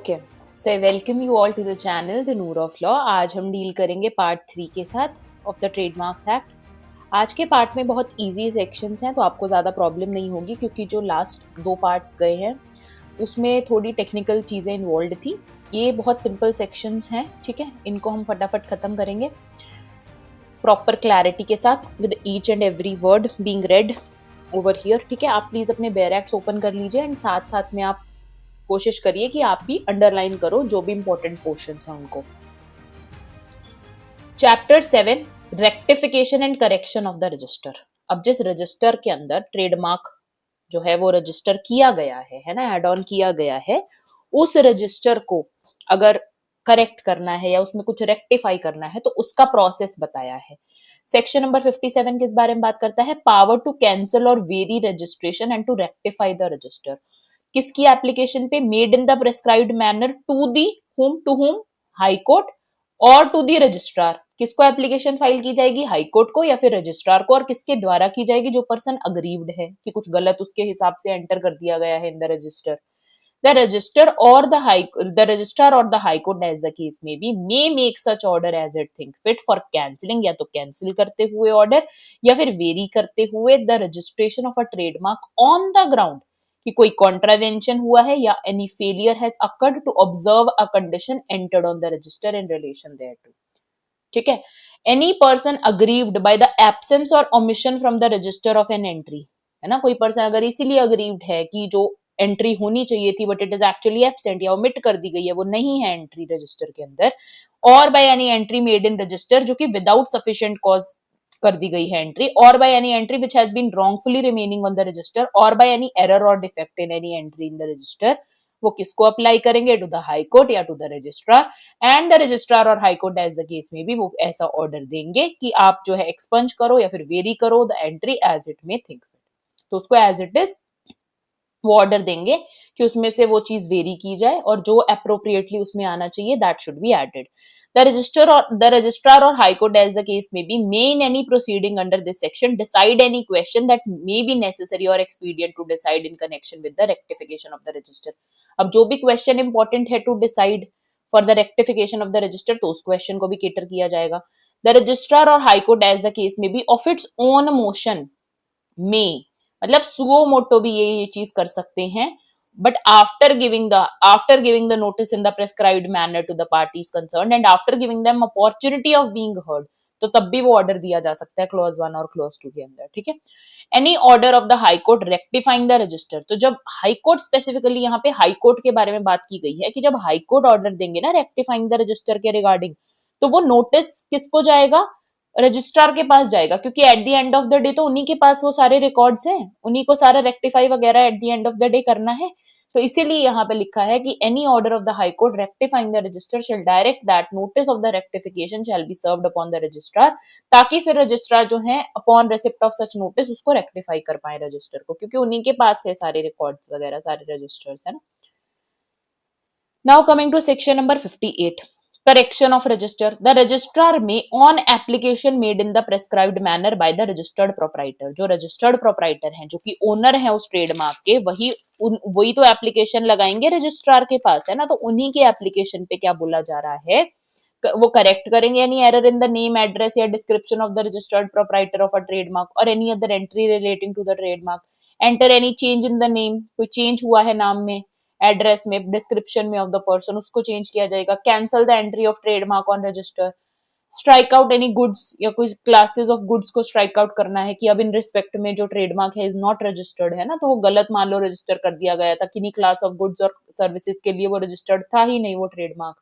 Okay, so I welcome you all to the channel the Noor of law. आज हम deal करेंगे part 3 के साथ ऑफ द ट्रेडमार्क्स एक्ट। आज के पार्ट में बहुत इजी सेक्शंस हैं, तो आपको ज़्यादा प्रॉब्लम नहीं होगी, क्योंकि जो लास्ट 2 पार्ट्स गए हैं उसमें थोड़ी टेक्निकल चीज़ें इन्वॉल्व थी। ये बहुत सिंपल सेक्शंस हैं, ठीक है। इनको हम फटाफट खत्म करेंगे प्रॉपर क्लैरिटी के साथ, with each and every word being red over here, ठीक है। आप प्लीज अपने बैरक्स ओपन कर लीजिए एंड साथ साथ में आप कोशिश करिए कि आप भी अंडरलाइन करो जो भी इंपॉर्टेंट पोर्शंस हैं उनको। Chapter 7, rectification and correction of the register. अब जिस रजिस्टर के अंदर ट्रेडमार्क जो है वो रजिस्टर किया गया है ना, एड ऑन किया गया है, उस रजिस्टर को अगर करेक्ट करना है या उसमें कुछ रेक्टिफाई करना है तो उसका प्रोसेस बताया है। सेक्शन नंबर 57 किस बारे में बात करता है? पावर टू कैंसिल और vary registration and to rectify the register. किसकी एप्लीकेशन पे? Made in the prescribed manner to the whom, to whom? High court और टू दी रजिस्ट्रार। किसको एप्लीकेशन फाइल की जाएगी? हाई कोर्ट को या फिर रजिस्ट्रार को। और किसके द्वारा की जाएगी? जो पर्सन अग्रीव्ड है कि कुछ गलत उसके हिसाब से एंटर कर दिया गया है इन the register. The registrar or the high court, as the case may be, may make such order as it think fit for cancelling, या तो कैंसिल करते हुए ऑर्डर या फिर वेरी करते हुए the registration of a trademark on the ground कि कोई कॉन्ट्रावेंशन हुआ है या any failure has occurred to observe a condition entered on the register in relation thereto, ठीक है। Any person aggrieved by the absence और omission from the register of an entry, है ना। कोई पर्सन अगर इसीलिए अग्रीव्ड है कि जो एंट्री होनी चाहिए थी but it is actually absent या ओमिट कर दी गई है, वो नहीं है एंट्री रजिस्टर के अंदर, और by any entry made in register जो कि विदाउट सफिशिएंट कॉज कर दी गई है एंट्री, और by any entry which has been wrongfully remaining on the register, और बाय एनी एरर और defect in any entry in the register, वो किसको अप्लाई करेंगे? टू द हाई कोर्ट या to the registrar. And the registrar और High Court as the case में भी वो ऐसा ऑर्डर देंगे कि आप जो है एक्सपंज करो या फिर वेरी करो the entry as it may think. तो उसको एज इट इज वो ऑर्डर देंगे कि उसमें से वो चीज वेरी की जाए और जो अप्रोप्रिएटली उसमें आना चाहिए that should be added. The registrar or high court, as the case may be, may in any proceeding under this section decide any question that may be necessary or expedient to decide in connection with the rectification of the register. अब जो भी question important है to decide for the rectification of the register, तो उस question को भी cater किया जाएगा। द रजिस्ट्रार और High Court, as the case में be, of its own motion में, मतलब सुओ मोटो भी ये चीज कर सकते हैं, but after giving the notice in the prescribed manner to the parties concerned and after giving them opportunity of being heard, तो तब भी वो ऑर्डर दिया जा सकता है क्लॉज 1 और क्लॉज 2 के अंदर, ठीक है। Any order of the high court rectifying the register, तो जब हाई कोर्ट, स्पेसिफिकली यहाँ पे हाई कोर्ट के बारे में बात की गई है कि जब हाई कोर्ट ऑर्डर देंगे ना रेक्टिफाइंग द रजिस्टर के रिगार्डिंग, तो वो नोटिस किसको जाएगा? रजिस्ट्रार के पास जाएगा, क्योंकि eight the end of the day तो उन्हीं के पास वो सारे रिकॉर्ड्स हैं, उन्हीं को सारा रेक्टिफाई वगैरह at the end of the day करना है। तो इसीलिए यहाँ पे लिखा है कि any order of the high court rectifying the register shall direct that notice of the rectification shall be served upon the registrar, ताकि फिर रजिस्ट्रार जो है upon receipt of such notice उसको रेक्टिफाई कर पाए रजिस्टर को, क्योंकि उन्हीं के पास है सारे रिकॉर्ड्स वगैरह, सारे रजिस्टर्स, है ना। Now coming to section number 58, correction of register. The registrar may, on application made in the prescribed manner by the registered proprietor, जो registered proprietor हैं, जो कि ओनर है उस ट्रेडमार्क के, वही तो एप्लीकेशन लगाएंगे रजिस्ट्रार के पास, है ना। तो उन्हीं के एप्लीकेशन पे क्या बोला जा रहा है, वो करेक्ट करेंगे any error in the name, address या description of the registered proprietor of a trademark और any other entry relating to the trademark. Enter any change in the name, कोई चेंज हुआ है नाम में, एड्रेस में, डिस्क्रिप्शन में ऑफ द पर्सन, उसको चेंज किया जाएगा। Cancel the entry of trademark on register. Strike out any goods, या कोई क्लासेस ऑफ गुड्स को स्ट्राइक आउट करना है कि अब इन रिस्पेक्ट में जो ट्रेडमार्क है इज नॉट रजिस्टर्ड, है ना। तो वो गलत मान लो रजिस्टर कर दिया गया था, किन्हीं क्लास ऑफ गुड्स और सर्विसेज के लिए वो रजिस्टर्ड था ही नहीं वो ट्रेडमार्क,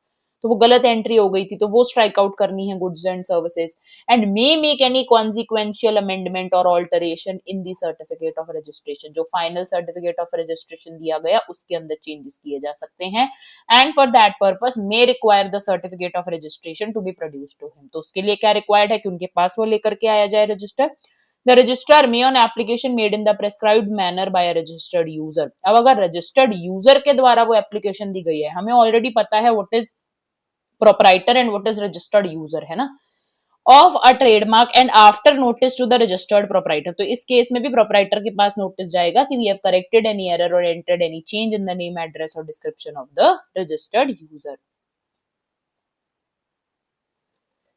तो वो गलत एंट्री हो गई थी, तो वो स्ट्राइक आउट करनी है goods and services. And may make any consequential amendment और alteration in the certificate of registration, जो फाइनल सर्टिफिकेट ऑफ रजिस्ट्रेशन दिया गया उसके अंदर चेंजेस किए जा सकते हैं। And for that purpose may require the certificate of registration to be produce to him, तो उसके लिए क्या रिक्वायर्ड है कि उनके पास वो लेकर के आया जाए register. The registrar may on application made in the prescribed manner by a registered user, अब अगर रजिस्टर्ड यूजर के द्वारा वो एप्लीकेशन दी गई है, हमें ऑलरेडी पता है what is proprietor and what is registered user, है ना। Of a trademark and after notice to the registered proprietor. तो इस केस में भी प्रोप्राइटर के पास नोटिस जाएगा कि we have corrected any error और entered any change in the name, address और description of the registered user.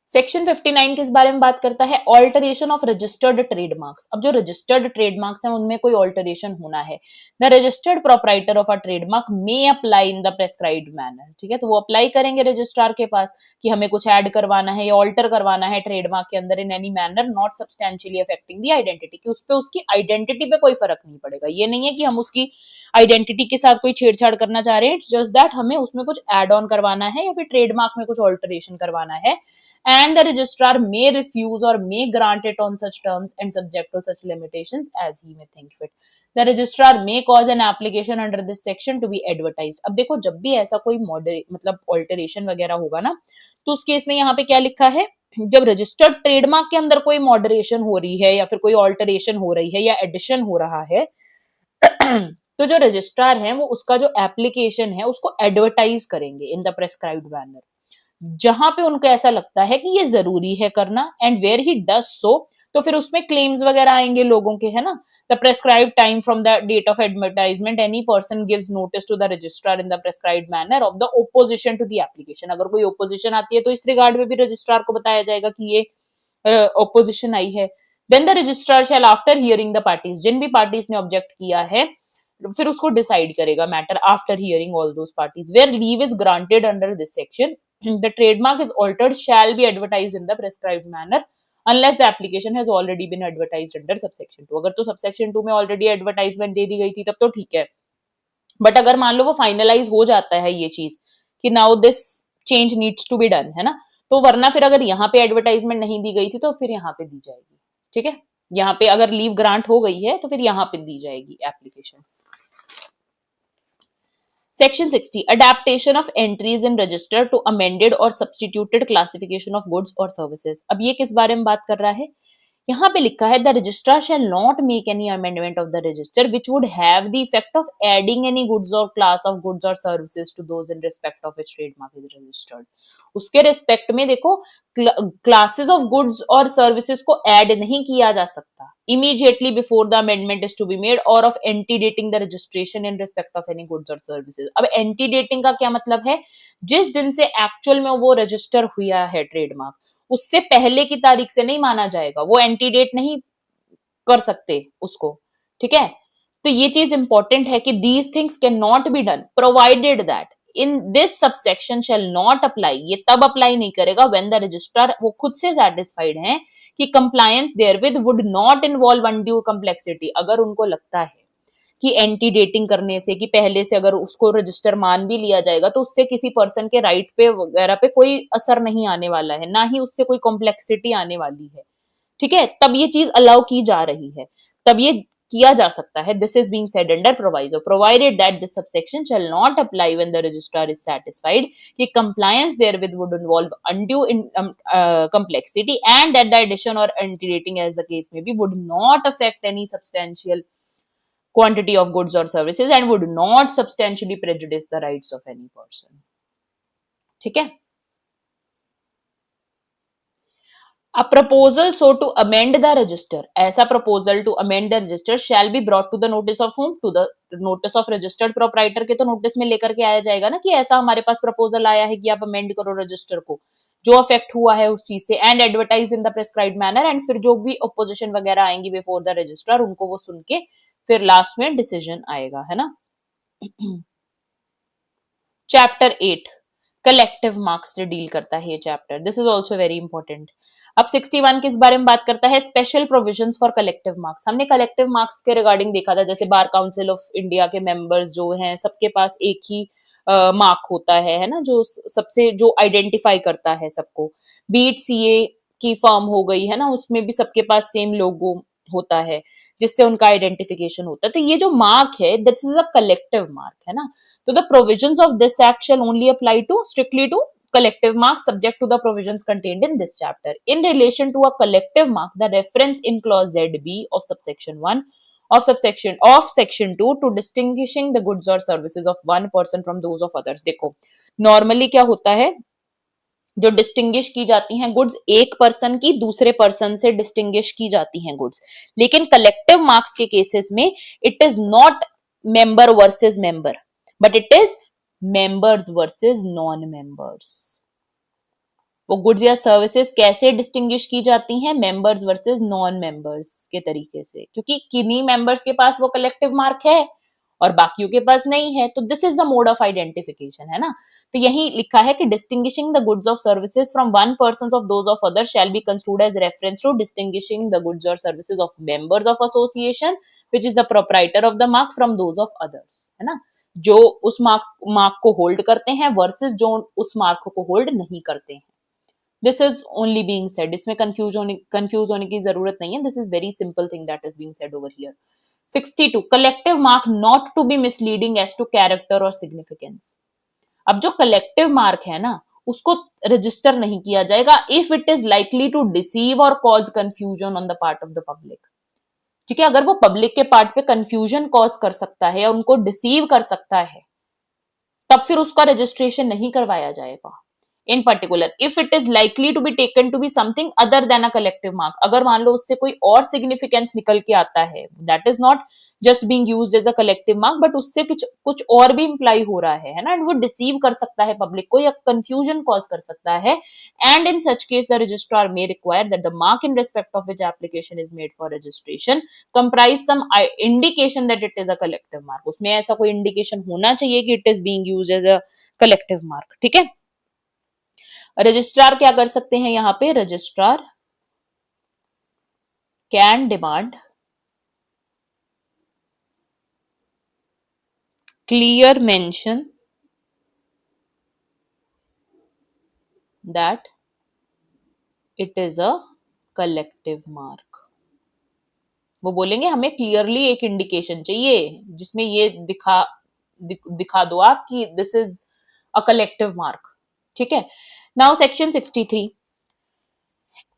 Section 59 किस बारे में बात करता है? Alteration of registered trademarks. अब जो रजिस्टर्ड ट्रेडमार्क्स हैं उनमें कोई ऑल्टरेशन होना है, the registered proprietor of a trademark may apply in the prescribed manner. ठीक है, तो वो अप्लाई करेंगे रजिस्ट्रार के पास कि हमें कुछ ऐड करवाना है या ऑल्टर करवाना है ट्रेडमार्क के अंदर in any manner not substantially affecting the identity, कि उस पे उसकी आइडेंटिटी पे कोई फर्क नहीं पड़ेगा। ये नहीं है कि हम उसकी आइडेंटिटी के साथ कोई छेड़छाड़ करना चाह रहे हैं, इट्स जस्ट दैट हमें उसमें कुछ एड ऑन करवाना है या फिर ट्रेडमार्क में कुछ ऑल्टरेशन करवाना है, and the registrar may refuse or may grant it on such terms and subject to such limitations as he may think fit. The registrar may cause an application under this section to be advertised. अब देखो, जब भी ऐसा कोई मतलब alteration वगैरह होगा ना, तो उस केस में यहाँ पे क्या लिखा है, जब रजिस्टर्ड ट्रेडमार्क के अंदर कोई मॉडरेशन हो रही है या फिर कोई ऑल्टरेशन हो रही है या एडिशन हो रहा है तो जो रजिस्ट्रार है वो उसका जो एप्लीकेशन है उसको एडवर्टाइज करेंगे इन द प्रेस्क्राइब्ड मैनर, जहां पे उनको ऐसा लगता है कि ये जरूरी है करना, and where he does so, तो फिर उसमें क्लेम्स वगैरह आएंगे लोगों के, है ना। The prescribed time from the date of advertisement any person gives notice to the registrar in the prescribed manner of the opposition to the application. अगर कोई ओपोजिशन आती है तो इस रिगार्ड में भी रजिस्ट्रार को बताया जाएगा कि ये ओपोजिशन आई है। Then the registrar shall after hearing the parties, जिन भी पार्टीज ने ऑब्जेक्ट किया है फिर उसको डिसाइड करेगा matter after hearing all those parties, where leave is granted under this section the trademark is altered shall be advertised in the prescribed manner unless the application has already been advertised under subsection 2। अगर तो subsection 2 में already advertisement दे दी गई थी तब तो ठीक है, but अगर मान लो वो फाइनलाइज हो जाता है ये चीज कि now this change needs to be done, है ना, तो वरना फिर अगर यहाँ पे एडवर्टाइजमेंट नहीं दी गई थी तो फिर यहाँ पे दी जाएगी। ठीक है, यहाँ पे अगर लीव ग्रांट हो गई है तो फिर यहाँ पे दी जाएगी application. Section 60 adaptation of entries in register to amended or substituted classification of goods or services। अब ये किस बारे में बात कर रहा है? यहाँ पे लिखा है the registrar shall not make any amendment of the register which would have the effect of adding any goods और क्लास ऑफ गुड्स और services to those in respect of which trademark is registered. उसके respect में देखो classes of goods और services को add नहीं किया जा सकता immediately before the amendment is to be made or of antedating the registration in respect of any goods or services। अब antedating का क्या मतलब है? जिस दिन से एक्चुअल में वो रजिस्टर हुआ है ट्रेडमार्क उससे पहले की तारीख से नहीं माना जाएगा, वो एंटीडेट नहीं कर सकते उसको। ठीक है, तो ये चीज इंपॉर्टेंट है कि these things can not be done provided that in this subsection shall not apply. ये तब अप्लाई नहीं करेगा व्हेन द रजिस्ट्रार वो खुद से सेटिस्फाइड है कि compliance therewith would not involve undue complexity. अगर उनको लगता है कि एंटी डेटिंग करने से कि पहले से अगर उसको रजिस्टर मान भी लिया जाएगा तो उससे किसी पर्सन के राइट पे वगैरह पे कोई असर नहीं आने वाला है, ना ही उससे कोई कॉम्प्लेक्सिटी आने वाली है। ठीक है, तब ये चीज अलाउ की जा रही है, तब ये किया जा सकता है। This is being said under proviso provided that this subsection shall not apply when the registrar is satisfied कि compliance therewith would involve undue complexity and that the addition or antedating as the case may be would not affect any substantial quantity of goods or services and would not substantially prejudice the rights of any person। ठीक है, a proposal so to amend the register, ऐसा proposal to amend the register shall be brought to the notice of whom? To the notice of registered proprietor के तो notice में लेकर के आया जाएगा ना कि ऐसा हमारे पास प्रपोजल आया है कि आप अमेंड करो रजिस्टर को जो अफेक्ट हुआ है उस चीज से, and advertise in the prescribed manner, and फिर जो भी ऑपोजिशन वगैरह आएंगी बिफोर द रजिस्ट्रार उनको वो सुन के फिर लास्ट में डिसीजन आएगा, है ना। चैप्टर 8 कलेक्टिव मार्क्स से डील करता है ये chapter, this is also very important. अब 61 किस बारे में बात करता है? Special provisions for collective marks. हमने कलेक्टिव मार्क्स के रिगार्डिंग देखा था, जैसे बार काउंसिल ऑफ इंडिया के मेंबर्स जो हैं सबके पास एक ही मार्क होता है ना, जो सबसे जो आइडेंटिफाई करता है सबको। बीट सीए की फर्म हो गई है ना, उसमें भी सबके पास सेम लोगो होता है जिससे उनका आइडेंटिफिकेशन होता है। तो ये जो मार्क है this is a collective mark, है ना। तो the provisions of this act shall only apply to strictly to collective marks subject to the provisions contained in this chapter. In relation to a collective mark, the reference in clause ZB of subsection 1 of section 2 to distinguishing the goods or services of one person from those of others। देखो normally क्या होता है, जो distinguish की जाती हैं goods, एक person की दूसरे पर्सन से डिस्टिंग्विश की जाती हैं गुड्स। लेकिन कलेक्टिव मार्क्स के केसेस में it is not member versus member, but it is members versus non members. वो गुड्स या सर्विसेज कैसे डिस्टिंग्विश की जाती हैं? मेंबर्स वर्सेस नॉन मेंबर्स के तरीके से, क्योंकि किन्हीं मेंबर्स के पास वो कलेक्टिव मार्क है और बाकियों के पास नहीं है, तो this is the mode of identification, है ना। तो यही लिखा है कि distinguishing the goods of services from one person of those of other shall be construed as reference to distinguishing the goods और services of members of association which is the proprietor of the mark from those of others, है ना। जो उस mark को hold करते हैं versus जो उस मार्क को होल्ड नहीं करते हैं। This is only being said, इसमें कंफ्यूज होने की जरूरत नहीं है। This is very simple thing that is being said over here. 62 collective mark not to be misleading as to character और सिग्निफिकेंस। अब जो कलेक्टिव मार्क है ना, उसको रजिस्टर नहीं किया जाएगा if it is likely to deceive और cause confusion on the part of the public. ठीक है, अगर वो पब्लिक के पार्ट पे कंफ्यूजन कॉज कर सकता है या उनको डिसीव कर सकता है, तब फिर उसका रजिस्ट्रेशन नहीं करवाया जाएगा। In particular if it is likely to be taken to be something other than a collective mark, अगर मान लो उससे कोई और सिग्निफिकेंस निकल के आता है, that is not just being used as a collective mark, but उससे कुछ और भी इंप्लाई हो रहा है ना, वो डिसीव कर सकता है पब्लिक को या कंफ्यूजन कॉज कर सकता है, and in such case the registrar may require that the mark in respect of which application is made for registration comprise some indication that it is a collective mark. उसमें ऐसा कोई indication होना चाहिए कि it is being used as a collective mark. ठीक है, registrar क्या कर सकते हैं यहां पे? Registrar can demand clear mention that it is a collective mark. वो बोलेंगे हमें क्लियरली एक इंडिकेशन चाहिए जिसमें ये दिखा दो आप कि this is a collective mark. ठीक है, now section 63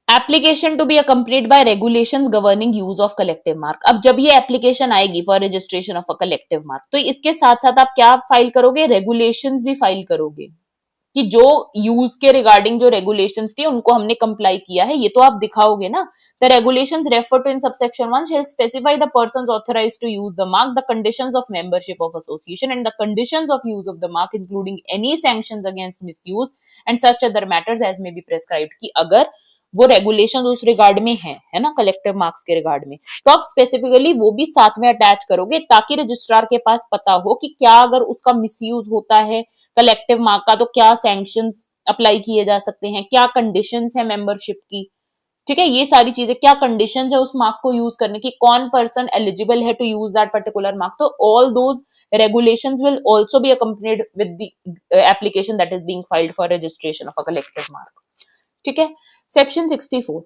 application to be accompanied by regulations governing use of collective mark. अब जब ये एप्लीकेशन आएगी for registration of a collective mark, तो इसके साथ साथ आप क्या फाइल करोगे? रेगुलेशंस भी फाइल करोगे कि जो यूज के रिगार्डिंग जो रेगुलेशंस थी उनको हमने कंप्लाई किया है, ये तो आप दिखाओगे ना। The regulations refer to in subsection 1 shall specify the persons authorized to use the mark, the conditions of membership of association and the conditions of use of the mark including any sanctions against misuse and such other matters as may be prescribed। कि अगर वो regulation उस regard में है ना, collective marks के regard में, तो आप स्पेसिफिकली वो भी साथ में अटैच करोगे ताकि रजिस्ट्रार के पास पता हो कि क्या अगर उसका मिसयूज होता है कलेक्टिव मार्क का तो क्या सैंक्शंस अप्लाई किए जा सकते हैं, क्या कंडीशंस है मेंबरशिप की। ठीक है, ये सारी चीजें, क्या कंडीशंस है उस मार्क को यूज करने की, कौन पर्सन एलिजिबल है to use that particular mark, तो all those regulations will also be accompanied with the application that is being filed for registration of a collective mark। ठीक है, section 64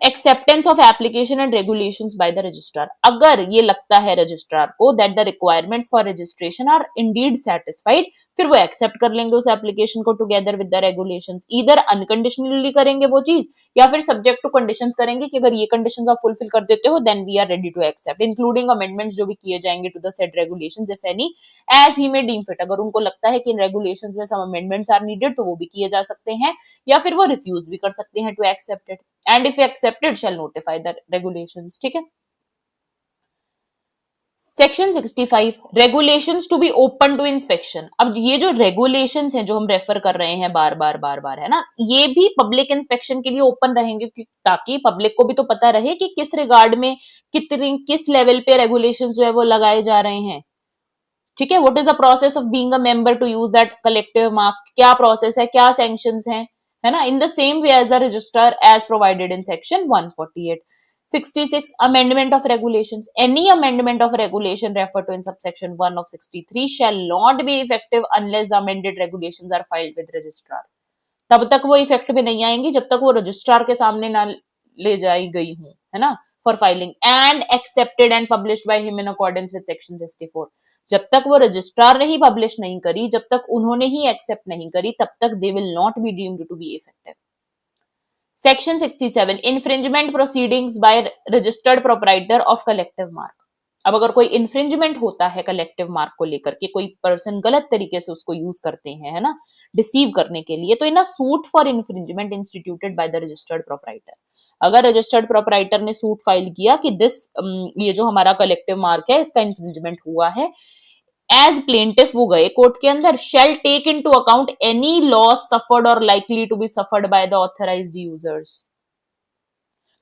acceptance of application and regulations by the registrar. अगर ये लगता है registrar को that the requirements for registration are indeed satisfied, फिर वो accept कर लेंगे उस एप्लीकेशन को together with the regulations. Either unconditionally करेंगे वो चीज या फिर सब्जेक्ट टू कंडीशंस करेंगे कि अगर ये कंडीशंस आप फुलफिल कर देते हो then we are ready to accept, including amendments जो भी किए जाएंगे to the said regulations if any as he may deem fit. अगर उनको लगता है कि इन रेगुलेशंस में सम अमेंडमेंट्स आर नीडेड तो वो भी किए जा सकते हैं या फिर वो रिफ्यूज भी कर सकते हैं to accept it, and if accepted shall notify the regulations. ठीक है, section 65 regulations to be open to inspection. अब ये जो रेगुलेशंस हैं जो हम रेफर कर रहे हैं बार बार है ना, ये भी पब्लिक इंस्पेक्शन के लिए ओपन रहेंगे ताकि पब्लिक को भी तो पता रहे कि किस रिगार्ड में किस लेवल पे रेगुलेशंस जो है वो लगाए जा रहे हैं। ठीक है, what is the process of being a member to use that collective mark, क्या प्रोसेस है, क्या सैंक्शंस हैं, है ना, in the same way as the registrar as provided in section 148। 66 amendment of regulations, any amendment of regulation referred to in subsection 1 of 63 shall not be effective unless the amended regulations are filed with registrar। तब तक वो effect में नहीं आएंगी जब तक वो registrar के सामने ना ले जाई गई हूं, है ना, for filing and accepted and published by him in accordance with section 64। जब तक वो रजिस्ट्रार ने ही पब्लिश नहीं करी, जब तक उन्होंने ही एक्सेप्ट नहीं करी, तब तक they will not be deemed to be effective. Section 67 infringement proceedings by registered proprietor of collective mark। अब अगर कोई इन्फ्रिंजमेंट होता है कलेक्टिव मार्क को लेकर के, कोई पर्सन गलत तरीके से उसको यूज करते हैं, है ना, डिसीव करने के लिए, तो in a suit for infringement instituted by the registered proprietor, अगर रजिस्टर्ड प्रोप्राइटर ने सूट फाइल किया कि दिस ये जो हमारा कलेक्टिव मार्क है इसका इन्फ्रिंजमेंट हुआ है, एज प्लेंटिफ वो गए कोर्ट के अंदर, shall take into account any loss suffered और likely to be suffered by the authorised users.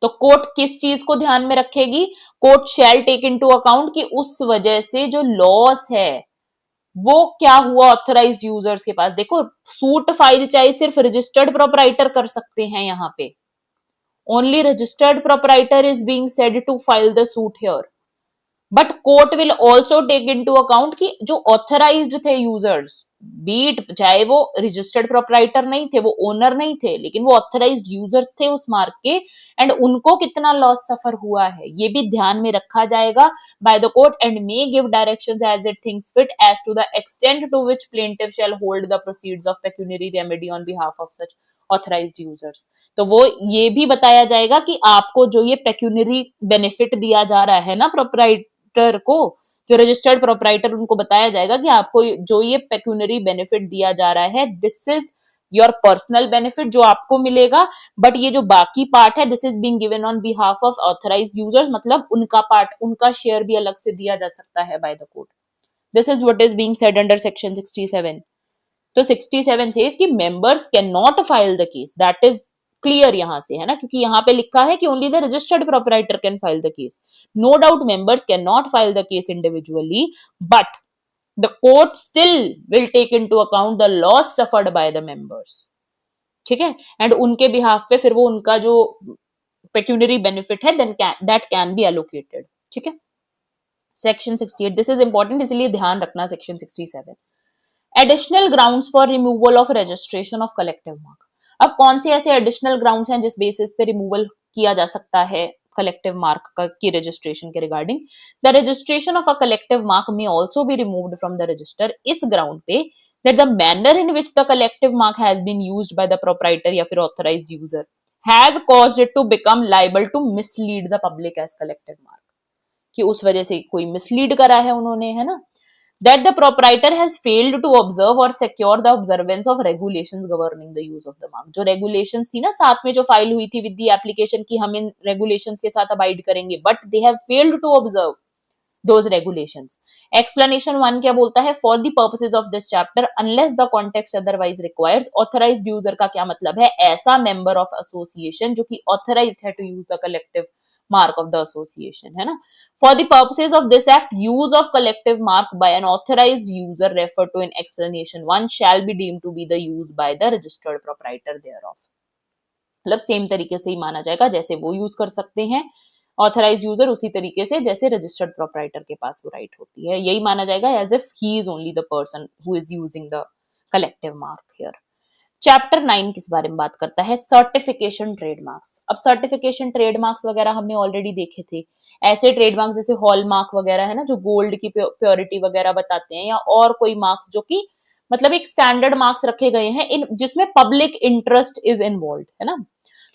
तो कोर्ट किस चीज को ध्यान में रखेगी, court shall take into account कि उस वजह से जो लॉस है वो क्या हुआ ऑथराइज्ड यूजर्स के पास। देखो सूट फाइल चाहे सिर्फ रजिस्टर्ड प्रोप्राइटर कर सकते हैं, यहां पे only registered proprietor is being said to file the suit here, but court will also take into account कि जो ऑथराइज्ड थे यूजर्स, बीट चाहे वो रजिस्टर्ड प्रोप्राइटर नहीं थे, वो ओनर नहीं थे, लेकिन वो ऑथराइज्ड यूजर्स थे उस मार्क के, एंड उनको कितना लॉस सफर हुआ है ये भी ध्यान में रखा जाएगा by the court, and may give directions as it thinks fit as to the extent to which plaintiff shall hold the proceeds of pecuniary remedy on behalf of such authorised users. तो वो ये भी बताया जाएगा कि आपको जो ये पेक्यूनरी बेनिफिट दिया जा रहा है ना प्रोप्राइटर को, जो रजिस्टर्ड प्रोप्राइटर, उनको बताया जाएगा कि आपको जो ये पेक्यूनरी बेनिफिट दिया जा रहा है this is your personal benefit जो आपको मिलेगा, बट ये जो बाकी पार्ट है this is being given on behalf of authorised users, मतलब उनका पार्ट, उनका शेयर भी अलग से दिया जा सकता है bye the court. This is what is being said under section 67। तो 67 सेज कि members can not file the case, that is clear यहां से, है ना, क्योंकि यहां पे लिखा है कि only the registered proprietor can file the case. No doubt members can not file the case individually, but the court still will take into account the loss suffered by the members, ठीक है, and उनके behalf पे फिर वो उनका जो pecuniary benefit है then that can be allocated, ठीक है। सेक्शन 68, दिस इज इंपॉर्टेंट इसलिए ध्यान रखना section 67। Additional grounds for removal of registration of collective mark. अब कौन से ऐसे एडिशनल ग्राउंड्स हैं जिस बेसिस पे रिमूवल किया जा सकता है कलेक्टिव मार्क की रजिस्ट्रेशन के regarding. The registration of a collective mark may also be removed from the register इस ग्राउंड पे that the manner in which the collective mark has been used by the proprietor या फिर authorized user has caused it to become liable to mislead the public as collective mark, कि उस वजह से कोई mislead करा है उन्होंने, है ना। That the proprietor has failed to observe or secure the observance of regulations governing the use of the mark। जो regulations थी ना साथ में जो फाइल हुई थी with the application कि हम इन regulations के साथ abide करेंगे, but they have failed to observe those regulations। Explanation 1 क्या बोलता है, for the purposes of this chapter unless the context otherwise requires, authorized user का क्या मतलब है, ऐसा member of association जो कि authorized है to use the collective mark of the association, है ना। For the purposes of this act, use of collective mark by an authorized user referred to in explanation 1 shall be deemed to be the use by the registered proprietor thereof। मतलब same तरीके से ही माना जाएगा, जैसे वो use कर सकते हैं ऑथराइज यूजर उसी तरीके से जैसे रजिस्टर्ड प्रोप्राइटर के पास वो राइट होती है, यही माना जाएगा as if he is only the person who is using the collective mark here. Chapter 9 किस बारे में बात करता है, सर्टिफिकेशन ट्रेडमार्क्स। अब सर्टिफिकेशन ट्रेडमार्क्स वगैरह हमने ऑलरेडी देखे थे, ऐसे ट्रेडमार्क्स जैसे हॉलमार्क वगैरह है ना, जो गोल्ड की प्योरिटी वगैरह बताते हैं, या और कोई मार्क्स जो कि मतलब एक स्टैंडर्ड मार्क्स रखे गए हैं इन जिसमें पब्लिक इंटरेस्ट इज इन्वॉल्व, है ना।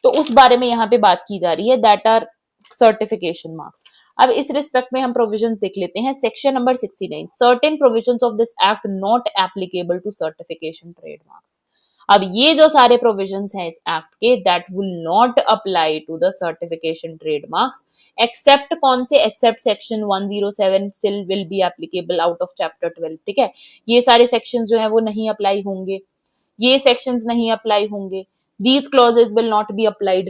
तो उस बारे में यहाँ पे बात की जा रही है, दैट आर सर्टिफिकेशन मार्क्स। अब इस रिस्पेक्ट में हम प्रोविजंस देख लेते हैं। Section number 69, certain provisions of this act not applicable to certification trademarks. अब ये जो सारे प्रोविजंस हैं इस एक्ट के, that will not apply to the certification trademarks except कौन से, except section 107 still will be applicable out of chapter 12, ठीक है। ये सारे सेक्शंस जो है वो नहीं अप्लाई होंगे, ये सेक्शंस नहीं अप्लाई होंगे, these clauses will not be applied।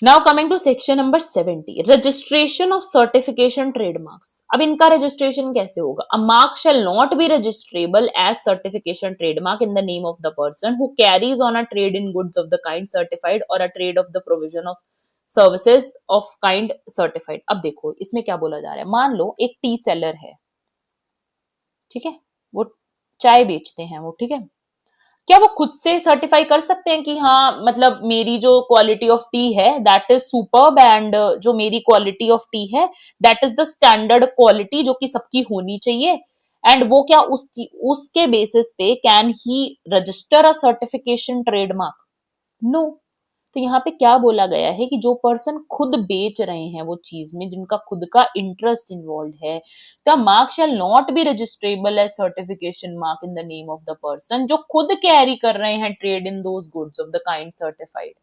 Now coming to section number 70, registration of certification trademarks। अब इनका registration कैसे होगा, a mark shall not be registrable as certification trademark in the name of the person who carries on a trade in goods of the kind certified or a trade of the provision of services of kind certified। अब देखो इसमें क्या बोला जा रहा है, मान लो एक टी सेलर है, ठीक है, वो चाय बेचते हैं वो, ठीक है, क्या वो खुद से सर्टिफाई कर सकते हैं कि हाँ मतलब मेरी जो क्वालिटी ऑफ टी है दैट इज सुपर्ब, एंड जो मेरी क्वालिटी ऑफ टी है that is the standard quality जो कि सबकी होनी चाहिए, एंड वो क्या उसके बेसिस पे can he register a certification trademark? No. तो यहाँ पे क्या बोला गया है कि जो पर्सन खुद बेच रहे हैं वो चीज में, जिनका खुद का इंटरेस्ट इन्वॉल्व है, the mark shall not be registrable as certification mark in the name of the person, जो खुद कैरी कर रहे हैं trade in those goods of the kind certified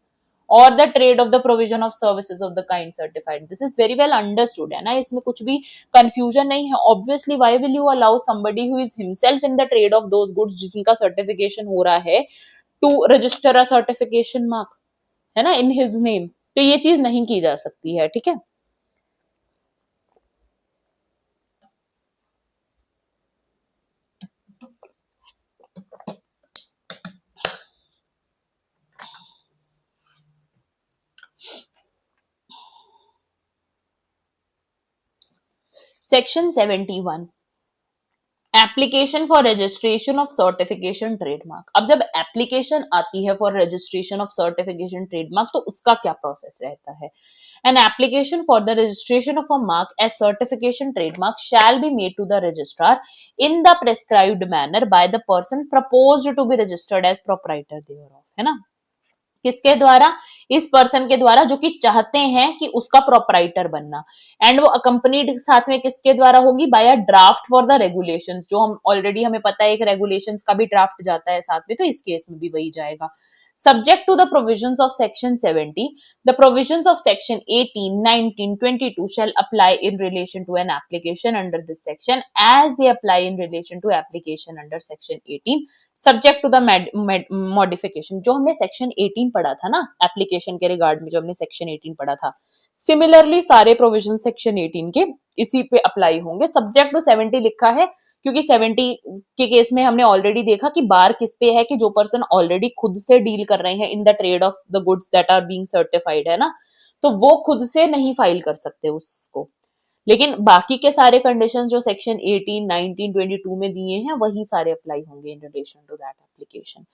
or the trade of the provision of services of the kind certified. This is very well understood, है ना, इसमें कुछ भी confusion नहीं है. Obviously, why will you allow somebody who is himself in the trade of those goods जिनका certification हो रहा है to register a certification mark, है ना, in his name? तो ये चीज नहीं की जा सकती है, ठीक है. Section 71 application for registration of certification trademark. अब जब एप्लीकेशन आती है for registration of certification trademark तो उसका क्या प्रोसेस रहता है. An application for the registration of a mark as certification trademark shall be made to the registrar in the prescribed manner by the person proposed to be registered as proprietor thereof, है ना. किसके द्वारा? इस person के द्वारा जो कि चाहते हैं कि उसका प्रोपराइटर बनना. एंड वो अकंपनीड साथ में किसके द्वारा होगी? By a draft for the regulations, जो हम ऑलरेडी हमें पता है एक रेगुलेशंस का भी ड्राफ्ट जाता है साथ में, तो इस केस में भी वही जाएगा. Subject to the provisions of Section 70, the provisions of Section 18, 19, 22 shall apply in relation to an application under this section as they apply in relation to application under Section 18, subject to the modification. जो हमने Section 18 पढ़ा था ना application के regard में, जो हमने Section 18 पढ़ा था, सिमिलरली सारे provisions Section 18 के इसी पे अप्लाई होंगे. Subject to 70 लिखा है क्योंकि 70 के केस में हमने ऑलरेडी देखा कि बार किस पे है कि जो पर्सन ऑलरेडी खुद से डील कर रहे हैं in the trade of the goods that are being certified, है ना, तो वो खुद से नहीं फाइल कर सकते उसको. लेकिन बाकी के सारे कंडीशंस जो सेक्शन 18, 19, 22 में दिए हैं वही सारे अप्लाई होंगे in relation to that application.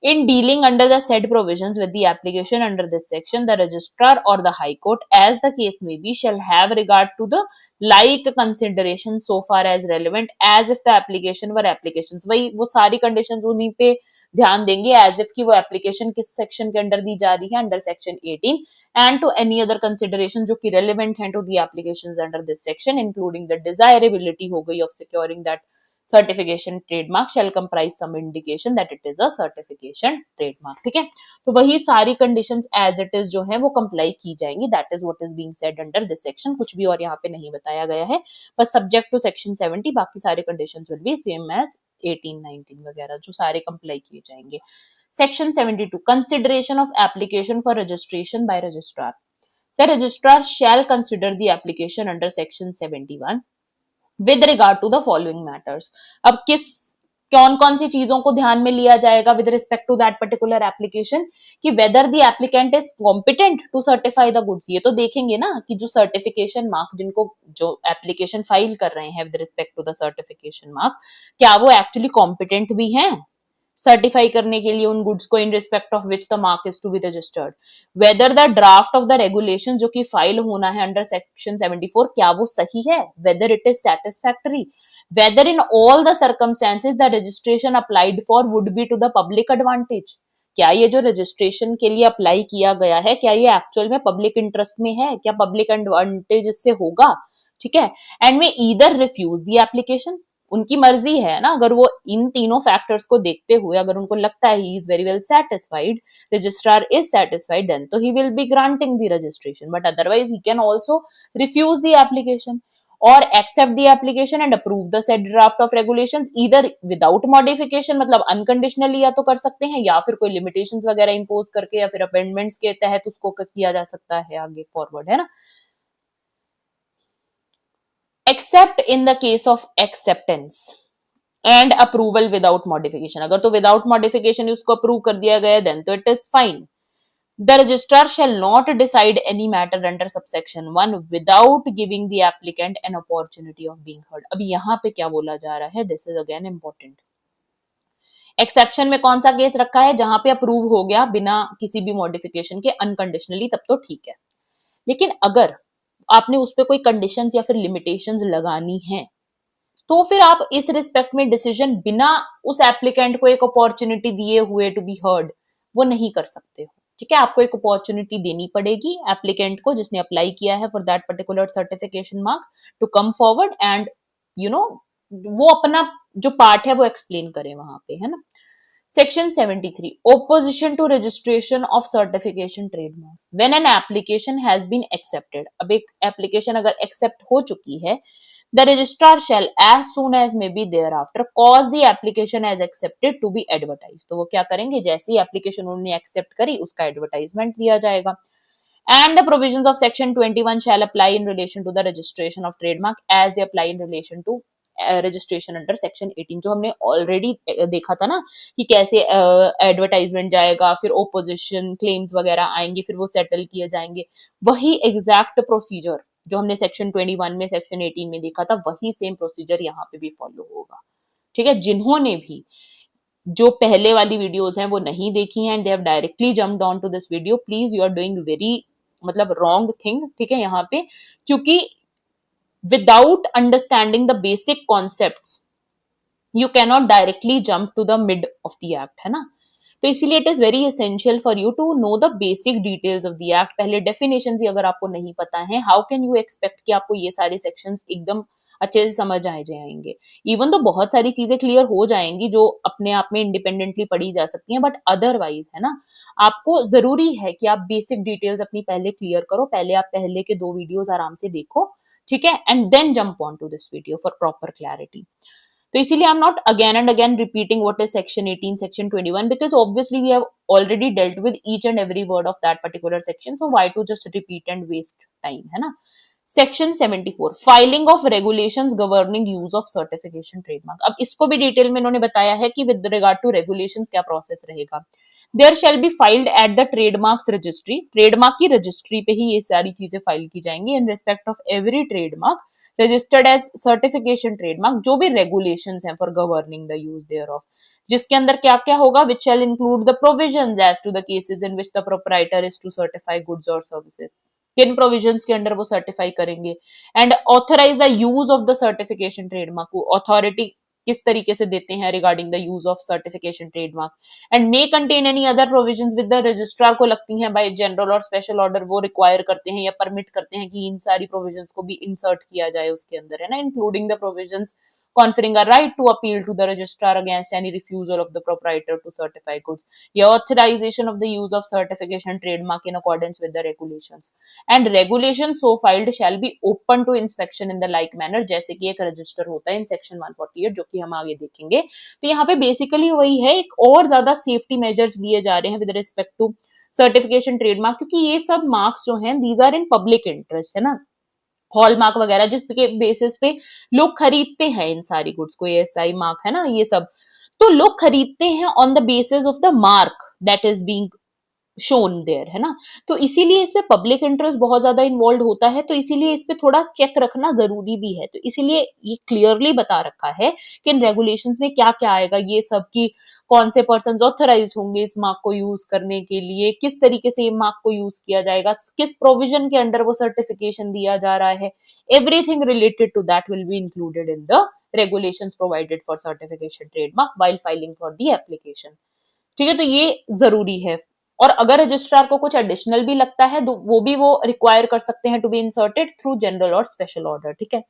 In dealing under the said provisions with the application under this section, the registrar or the high court, as the case may be, shall have regard to the like consideration so far as relevant as if the application were applications. वही वो सारी conditions उन्हीं पे ध्यान देंगे as if कि वो application किस section के अंडर दी जा रही है, under section 18, and to any other consideration जो कि relevant हैं to the applications under this section, including the desirability हो गई of securing that certification trademark shall comprise some indication that it is a certification trademark. ठीक है, तो वही सारी conditions as it is जो है वो comply की जाएंगी. That is what is being said under this section. कुछ भी और यहाँ पे नहीं बताया गया है, बस subject to section 70 बाकी सारे conditions will be same as 18, 19 वगैरह जो सारे comply किए जाएंगे. Section 72 consideration of application for registration by registrar. The registrar shall consider the application under section 71 with regard to the following matters. अब कौन कौन सी चीजों को ध्यान में लिया जाएगा with respect to that particular application, कि whether the applicant is competent to certify the goods. ये तो देखेंगे ना कि जो certification mark जिनको जो application फाइल कर रहे हैं with respect to the certification mark, क्या वो actually competent भी हैं सर्टिफाई करने के लिए उन गुड्स को in respect of which the mark is to be registered. Whether the draft of the regulation जो कि फाइल होना है अंडर सेक्शन 74 क्या वो सही है, whether it is satisfactory, whether in all the circumstances the registration applied for would be to the public advantage. क्या ये जो रजिस्ट्रेशन के लिए अप्लाई किया गया है क्या ये एक्चुअल में पब्लिक इंटरेस्ट में है, क्या पब्लिक एडवांटेज इससे होगा. ठीक है, एंड में ईदर रिफ्यूज द एप्लीकेशन, उनकी मर्जी है ना, अगर वो इन तीनों फैक्टर्स को देखते हुए अगर उनको लगता है he is very well satisfied, registrar is satisfied, then तो he will be granting the registration, but otherwise he can also refuse the application और accept the application and approve the said draft of regulations either without modification, मतलब unconditionally या तो कर सकते हैं या फिर कोई लिमिटेशंस वगैरह इंपोज करके या फिर अमेंडमेंट्स के तहत उसको किया जा सकता है आगे फॉरवर्ड, है ना. Except in the case of acceptance and approval without modification. अगर तो without modification उसको approve कर दिया गया then तो it is fine. The registrar shall not decide any matter under subsection 1 without giving the applicant an opportunity of being heard. अभी यहाँ पे क्या बोला जा रहा है, this is again important. Exception में कौन सा केस रखा है, जहां पे अप्रूव हो गया बिना किसी भी मॉडिफिकेशन के अनकंडीशनली, तब तो ठीक है. लेकिन अगर आपने उस पर कोई कंडीशंस या फिर लिमिटेशंस लगानी है तो फिर आप इस रिस्पेक्ट में डिसीजन बिना उस एप्लीकेंट को एक अपॉर्चुनिटी दिए हुए टू बी हर्ड वो नहीं कर सकते हो. ठीक है, आपको एक अपॉर्चुनिटी देनी पड़ेगी एप्लीकेंट को जिसने अप्लाई किया है for that particular certification mark to come forward and you know वो अपना जो पार्ट है वो एक्सप्लेन करे वहां पे, है ना। Section 73 opposition to registration of certification trademarks when an application has been accepted। अब एक एप्लीकेशन अगर एक्सेप्ट हो चुकी है, the registrar shall as soon as may be thereafter cause the application as accepted to be advertised। तो वो क्या करेंगे, जैसे ही एप्लीकेशन उन्होंने एक्सेप्ट करी उसका एडवर्टाइजमेंट दिया जाएगा। And the provisions of section 21 shall apply in relation to the registration of trademark as they apply in relation to registration under section 18। जो हमने ऑलरेडी देखा था ना कि कैसे एडवर्टाइजमेंट जाएगा, फिर ओपोजिशन क्लेम्स वगैरह आएंगे, फिर वो सेटल किए जाएंगे, वही एग्जैक्ट प्रोसीजर जो हमने सेक्शन 21 में सेक्शन 18 में देखा था, वही सेम प्रोसीजर यहाँ पे भी फॉलो होगा। ठीक है, जिन्होंने भी जो पहले वाली वीडियोस हैं वो नहीं देखी हैं, they have directly jumped on to this video, please you are doing very मतलब रॉन्ग थिंग। ठीक है, यहाँ पे क्योंकि without understanding the basic concepts you cannot directly jump to the mid of the act, है ना। तो इसीलिए it is very essential for you to know the basic details of the act. पहले डेफिनेशंस ही अगर आपको नहीं पता है, हाउ कैन यू एक्सपेक्ट कि आपको ये सारे सेक्शंस एकदम अच्छे से समझ आए जाएंगे। इवन तो बहुत सारी चीजें क्लियर हो जाएंगी जो अपने आप में इंडिपेंडेंटली पढ़ी जा सकती हैं, बट अदरवाइज है ना, आपको जरूरी है कि आप बेसिक डिटेल्स अपनी पहले क्लियर करो। पहले आप पहले के 2 वीडियोस आराम से देखो, ठीक है, and then jump on to this video for proper clarity. तो इसीलिए I am not again and again repeating what is section 18, section 21 because obviously we have already dealt with each and every word of that particular section, so why to just repeat and waste time, है ना। Section 74 filing of regulations governing use of certification trademark. अब इसको भी detail में इन्होंने बताया है कि विद रिगार्ड टू रेगुलेशंस क्या प्रोसेस रहेगा। There shall be filed at the trademark registry, trademark की रजिस्ट्री पे ही ये सारी चीजें फाइल की जाएंगी in respect of every trademark registered as certification trademark, जो भी रेगुलेशंस हैं for governing the use thereof, जिसके अंदर क्या क्या होगा, which shall include the provisions as to the cases in which the proprietor is to certify goods और services, किन प्रोविजंस के अंडर वो सर्टिफाई करेंगे, and authorise the use of the certification trademark, को अथॉरिटी किस तरीके से देते हैं regarding the use of certification trademark, and may contain any other provisions with the registrar को लगती हैं बाय जनरल और स्पेशल ऑर्डर, वो रिक्वायर करते हैं या परमिट करते हैं कि इन सारी प्रोविजंस को भी इंसर्ट किया जाए उसके अंदर, है ना, including the provisions conferring a right to appeal to the registrar against any refusal of the proprietor to certify goods, या authorization of the use of certification trademark in accordance with the regulations, and regulations so filed shall be open to inspection in the like manner, जैसे कि एक register होता है इन section 148 जो कि हम आगे देखेंगे। तो यहाँ पे बेसिकली वही है, एक और ज्यादा सेफ्टी मेजर्स लिए जा रहे हैं with respect to certification trademark, क्योंकि ये सब मार्क्स जो हैं these are in public interest, है ना, हॉलमार्क वगैरह जिसके बेसिस पे लोग खरीदते हैं इन सारी गुड्स को, एएसआई मार्क है ना, ये सब तो लोग खरीदते हैं on the basis of the mark that is being shown there, है ना। तो इसीलिए इसमें पब्लिक इंटरेस्ट बहुत ज्यादा इन्वॉल्व होता है, तो इसीलिए इस पे थोड़ा चेक रखना जरूरी भी है। तो इसीलिए ये क्लियरली बता रखा है कि इन रेगुलेशंस में क्या क्या आएगा, ये सब की कौन से पर्सन ऑथराइज होंगे इस मार्क को यूज करने के लिए, किस तरीके से ये मार्क को यूज किया जाएगा, किस प्रोविजन के अंडर वो सर्टिफिकेशन दिया जा रहा है, everything related to that will be included in the regulations provided for certification trademark while filing for the application. ठीक है, तो ये जरूरी है। और अगर रजिस्ट्रार को कुछ एडिशनल भी लगता है तो वो भी वो रिक्वायर कर सकते हैं to be inserted through general और स्पेशल ऑर्डर। ठीक है,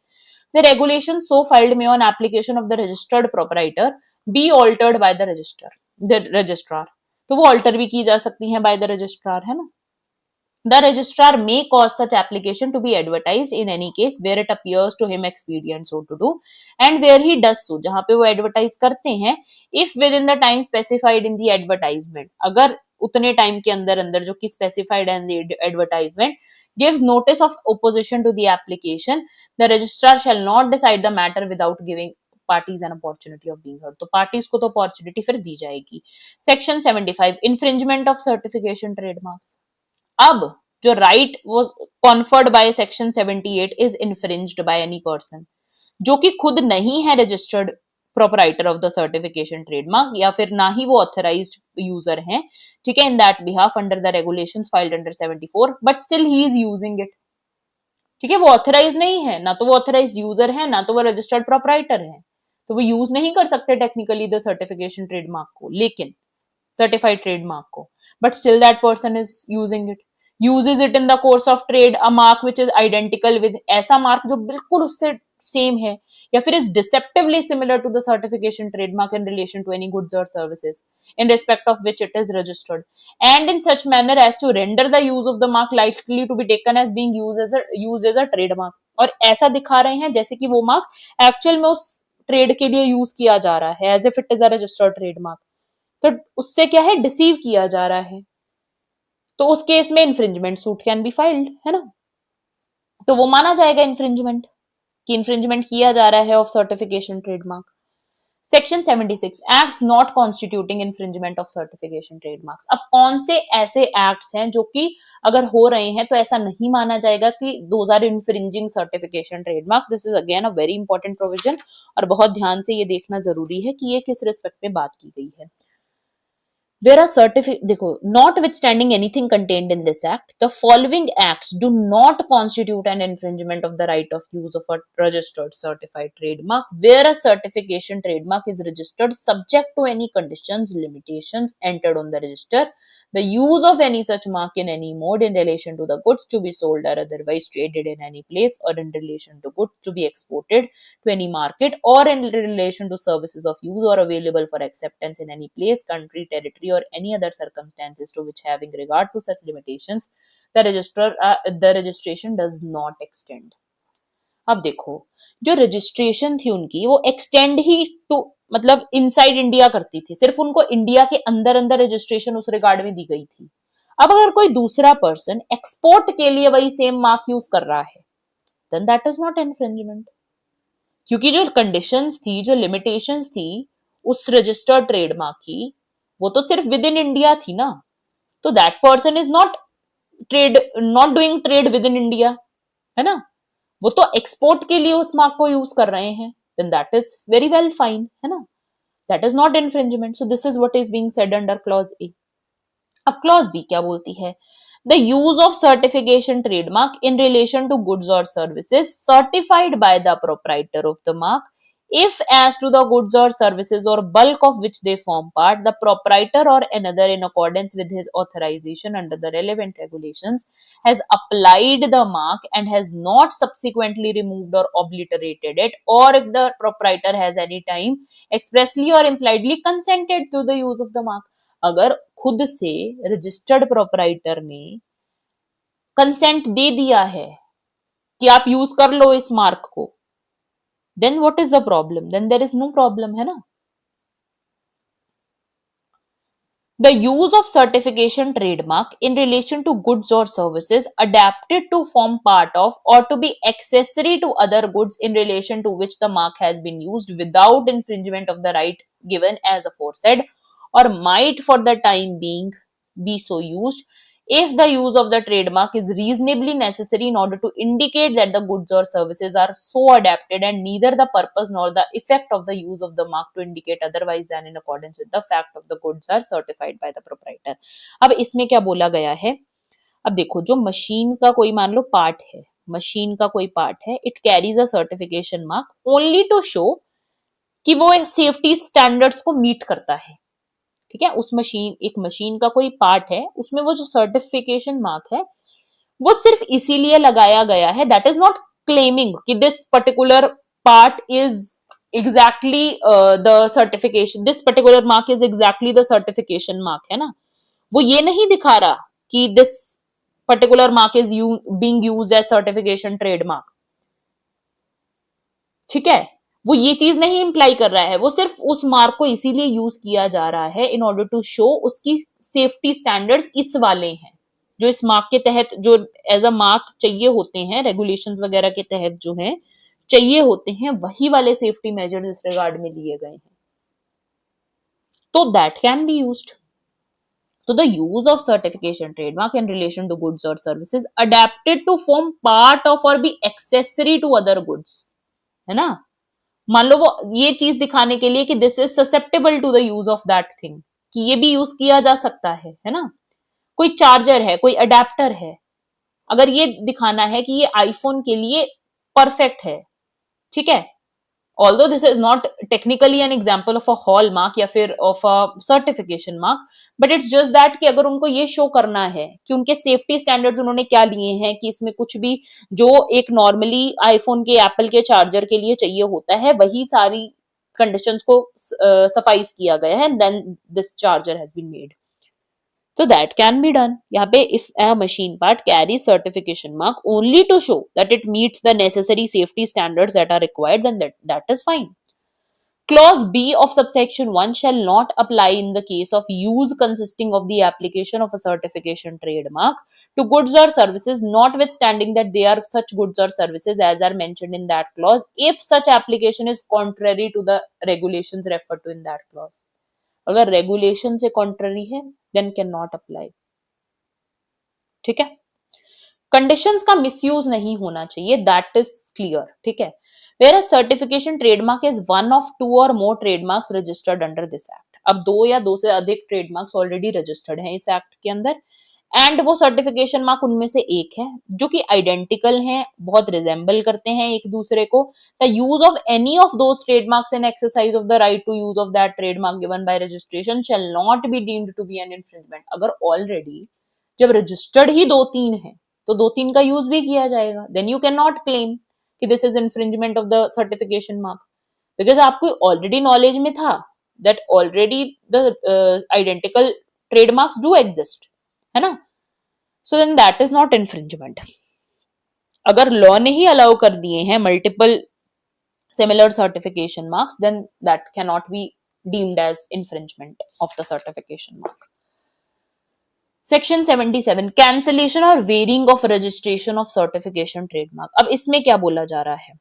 the regulation so filed may on application of the registered proprietor be altered by the registrar, तो वो ऑल्टर भी की जा सकती है बाय द रजिस्ट्रार, है ना। The registrar may cause such application to be advertised in any case where it appears to him expedient so to do and where he does so, जहां पे वो एडवर्टाइज करते हैं, if within the time specified in the advertisement, अगर उतने time के अंदर अंदर जो कि स्पेसिफाइड है in the advertisement, gives notice of opposition to the application, the registrar shall not decide the matter without giving parties an opportunity of being heard, तो parties को तो अपॉर्चुनिटी फिर दी जाएगी। Section 75 infringement of certification trademarks। अब जो right was conferred by section 78 is infringed by any person जो कि खुद नहीं है registered proprietor of the certification trademark या फिर ना ही वो ऑथराइज्ड यूजर हैं, ठीक है, in that behalf under the regulations filed under 74 but still he is using it. ठीक है, वो ऑथराइज नहीं है, ना तो वो ऑथराइज यूजर है ना तो वो रजिस्टर्ड प्रोपराइटर है, तो वो यूज नहीं कर सकते टेक्निकली द सर्टिफिकेशन ट्रेडमार्क को, लेकिन सर्टिफाइड ट्रेडमार्क को, but still that person is using it, uses it in the course of trade, a mark which is identical with, ऐसा mark जो बिल्कुल उससे सेम है, या फिर is deceptively similar to the certification trademark in relation to any goods or services in respect of which it is registered, and in such manner as to render the use of the mark likely to be taken as being used as a trademark, और ऐसा दिखा रहे हैं जैसे कि वो mark actual में उस ट्रेड के लिए यूज किया जा रहा है, as if it is a registered trademark, तो उससे क्या है, डिसीव किया जा रहा है, तो उस केस में infringement suit can be filed, है ना, तो वो माना जाएगा इन्फ्रिंजमेंट, कि इन्फ्रिंजमेंट किया जा रहा है of certification trademark. Section 76 acts not constituting infringement of certification trademarks. अब कौन से ऐसे एक्ट्स हैं जो कि अगर हो रहे हैं तो ऐसा नहीं माना जाएगा कि those are infringing certification trademarks. This is again a very important provision, और बहुत ध्यान से ये देखना जरूरी है कि ये किस रिस्पेक्ट में बात की गई है। Where a certificate, देखो, notwithstanding anything contained in this act, the following acts do not constitute an infringement of the right of use of a registered certified trademark where a certification trademark is registered subject to any conditions, limitations entered on the register, the use of any such mark in any mode in relation to the goods to be sold or otherwise traded in any place, or in relation to goods to be exported to any market, or in relation to services of use or available for acceptance in any place, country, territory, or any other circumstances to which having regard to such limitations the registration does not extend। अब देखो, जो registration थी उनकी वो extend he to, मतलब inside India करती थी, सिर्फ उनको इंडिया के अंदर अंदर रजिस्ट्रेशन उस रिगार्ड में दी गई थी। अब अगर कोई दूसरा पर्सन एक्सपोर्ट के लिए वही सेम मार्क यूज कर रहा है, then that is not infringement, क्योंकि जो कंडीशंस थी, जो लिमिटेशंस थी उस रजिस्टर्ड ट्रेडमार्क की, वो तो सिर्फ विद इन इंडिया थी ना, तो that person is not doing trade with in India, है ना, वो तो एक्सपोर्ट के लिए उस मार्क को यूज कर रहे हैं, then that is very well fine, है ना, that is not infringement. So this is what is being said under clause A. अब क्लॉज बी क्या बोलती है, the use of certification trademark in relation to goods or services certified by the proprietor of the mark, if as to the goods or services or bulk of which they form part, the proprietor or another in accordance with his authorization under the relevant regulations has applied the mark and has not subsequently removed or obliterated it, or if the proprietor has any time expressly or impliedly consented to the use of the mark। अगर खुद से registered proprietor ने consent दे दिया है कि आप use कर लो इस मार्क को, then what is the problem, then there is no problem, है ना। The use of certification trademark in relation to goods or services adapted to form part of or to be accessory to other goods in relation to which the mark has been used without infringement of the right given as aforesaid, or might for the time being be so used, if the use of the trademark is reasonably necessary in order to indicate that the goods or services are so adapted and neither the purpose nor the effect of the use of the mark to indicate otherwise than in accordance with the fact of the goods are certified by the proprietor। अब इसमें क्या बोला गया है, अब देखो, जो machine का कोई मान लो पार्ट है, मशीन का कोई पार्ट है, it carries a certification mark only to show कि वो सेफ्टी स्टैंडर्ड्स को मीट करता है, ठीक है। उस मशीन, एक मशीन का कोई पार्ट है, उसमें वो जो सर्टिफिकेशन मार्क है वो सिर्फ इसीलिए लगाया गया है, दैट इज नॉट क्लेमिंग कि this particular part is exactly the certification, this particular mark is exactly the certification mark, है ना। वो ये नहीं दिखा रहा कि this particular mark is being used as certification trademark, ठीक है, वो ये चीज नहीं इंप्लाई कर रहा है, वो सिर्फ उस मार्क को इसीलिए यूज किया जा रहा है इन ऑर्डर टू शो उसकी सेफ्टी स्टैंडर्ड्स इस वाले हैं, जो इस मार्क के तहत जो एज अ मार्क चाहिए होते हैं, रेगुलेशंस वगैरह के तहत जो है चाहिए होते हैं, वही वाले सेफ्टी मेजर्स इस रिगार्ड में लिए गए हैं, तो दैट कैन बी यूज्ड। तो the use of certification trademark in relation to goods और services adapted to form part of और be accessory to other goods, है ना। मान लो वो ये चीज दिखाने के लिए कि this is susceptible to the use of that thing, कि ये भी यूज किया जा सकता है ना। कोई चार्जर है, कोई अडेप्टर है, अगर ये दिखाना है कि ये आईफोन के लिए परफेक्ट है, ठीक है, although this is not technically an example of a hallmark या फिर of a certification mark, but it's just that कि अगर उनको ये शो करना है कि उनके सेफ्टी स्टैंडर्ड्स उन्होंने क्या लिए हैं, कि इसमें कुछ भी जो एक नॉर्मली आईफोन के एप्पल के चार्जर के लिए चाहिए होता है वही सारी कंडीशंस को सफाइस किया गया है, then this charger has been made. So that can be done. यहाँ पे if a machine part carries certification mark only to show that it meets the necessary safety standards that are required, then that is fine. Clause B of subsection 1 shall not apply in the case of use consisting of the application of a certification trademark to goods or services, notwithstanding that they are such goods or services as are mentioned in that clause, if such application is contrary to the regulations referred to in that clause. अगर regulation से contrary है then can not apply. ठीक है, conditions का misuse नहीं होना चाहिए, that is clear. ठीक है, where certification trademark is one of 2 और more trademarks registered under this act. अब 2 या 2 से अधिक ट्रेडमार्क्स ऑलरेडी रजिस्टर्ड हैं इस एक्ट के अंदर, एंड वो सर्टिफिकेशन मार्क उनमें से एक है जो कि आइडेंटिकल हैं, बहुत रिजेंबल करते हैं एक दूसरे को. The use of any of those trademarks in exercise of the right to use of that trademark given by registration shall not be deemed to be an infringement. अगर ऑलरेडी जब registered ही 2-3 है तो 2-3 का यूज भी किया जाएगा, then you can not claim कि this is infringement of the certification mark, because आपको ऑलरेडी नॉलेज में था that already the identical trademarks do exist, है ना. So then that is not infringement. अगर लॉ ने ही अलाउ कर दिए हैं multiple similar certification marks, then that can not be deemed as infringement of the certification mark. Section 77 cancellation और varying of registration of certification trademark. अब इसमें क्या बोला जा रहा है,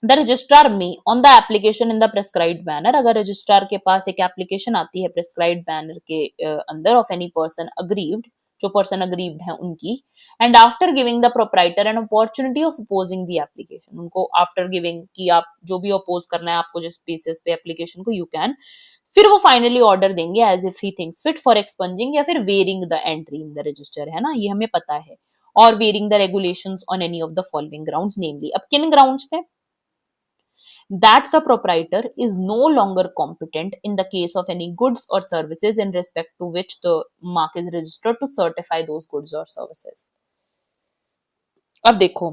the registrar may on the application in the prescribed manner, अगर registrar के पास एक एप्लीकेशन आती है प्रेस्क्राइब्ड बैनर के अंदर ऑफ एनी पर्सन अग्रीव्ड, जो पर्सन अग्रीव्ड है उनकी, and after giving the proprietor an opportunity of opposing the application, उनको आफ्टर गिविंग कि आप जो भी अपोज करना है आपको जिस बेसिस पे एप्लीकेशन को यू कैन, फिर वो फाइनली ऑर्डर देंगे as if he thinks fit for expunging या फिर varying the entry in the register, है ना, ये हमें पता है, और varying the regulations on any of the following grounds, namely अब किन ग्राउंड्स पे, that the proprietor is no longer competent in the case of any goods or services in respect to which the mark is registered to certify those goods or services. अब देखो,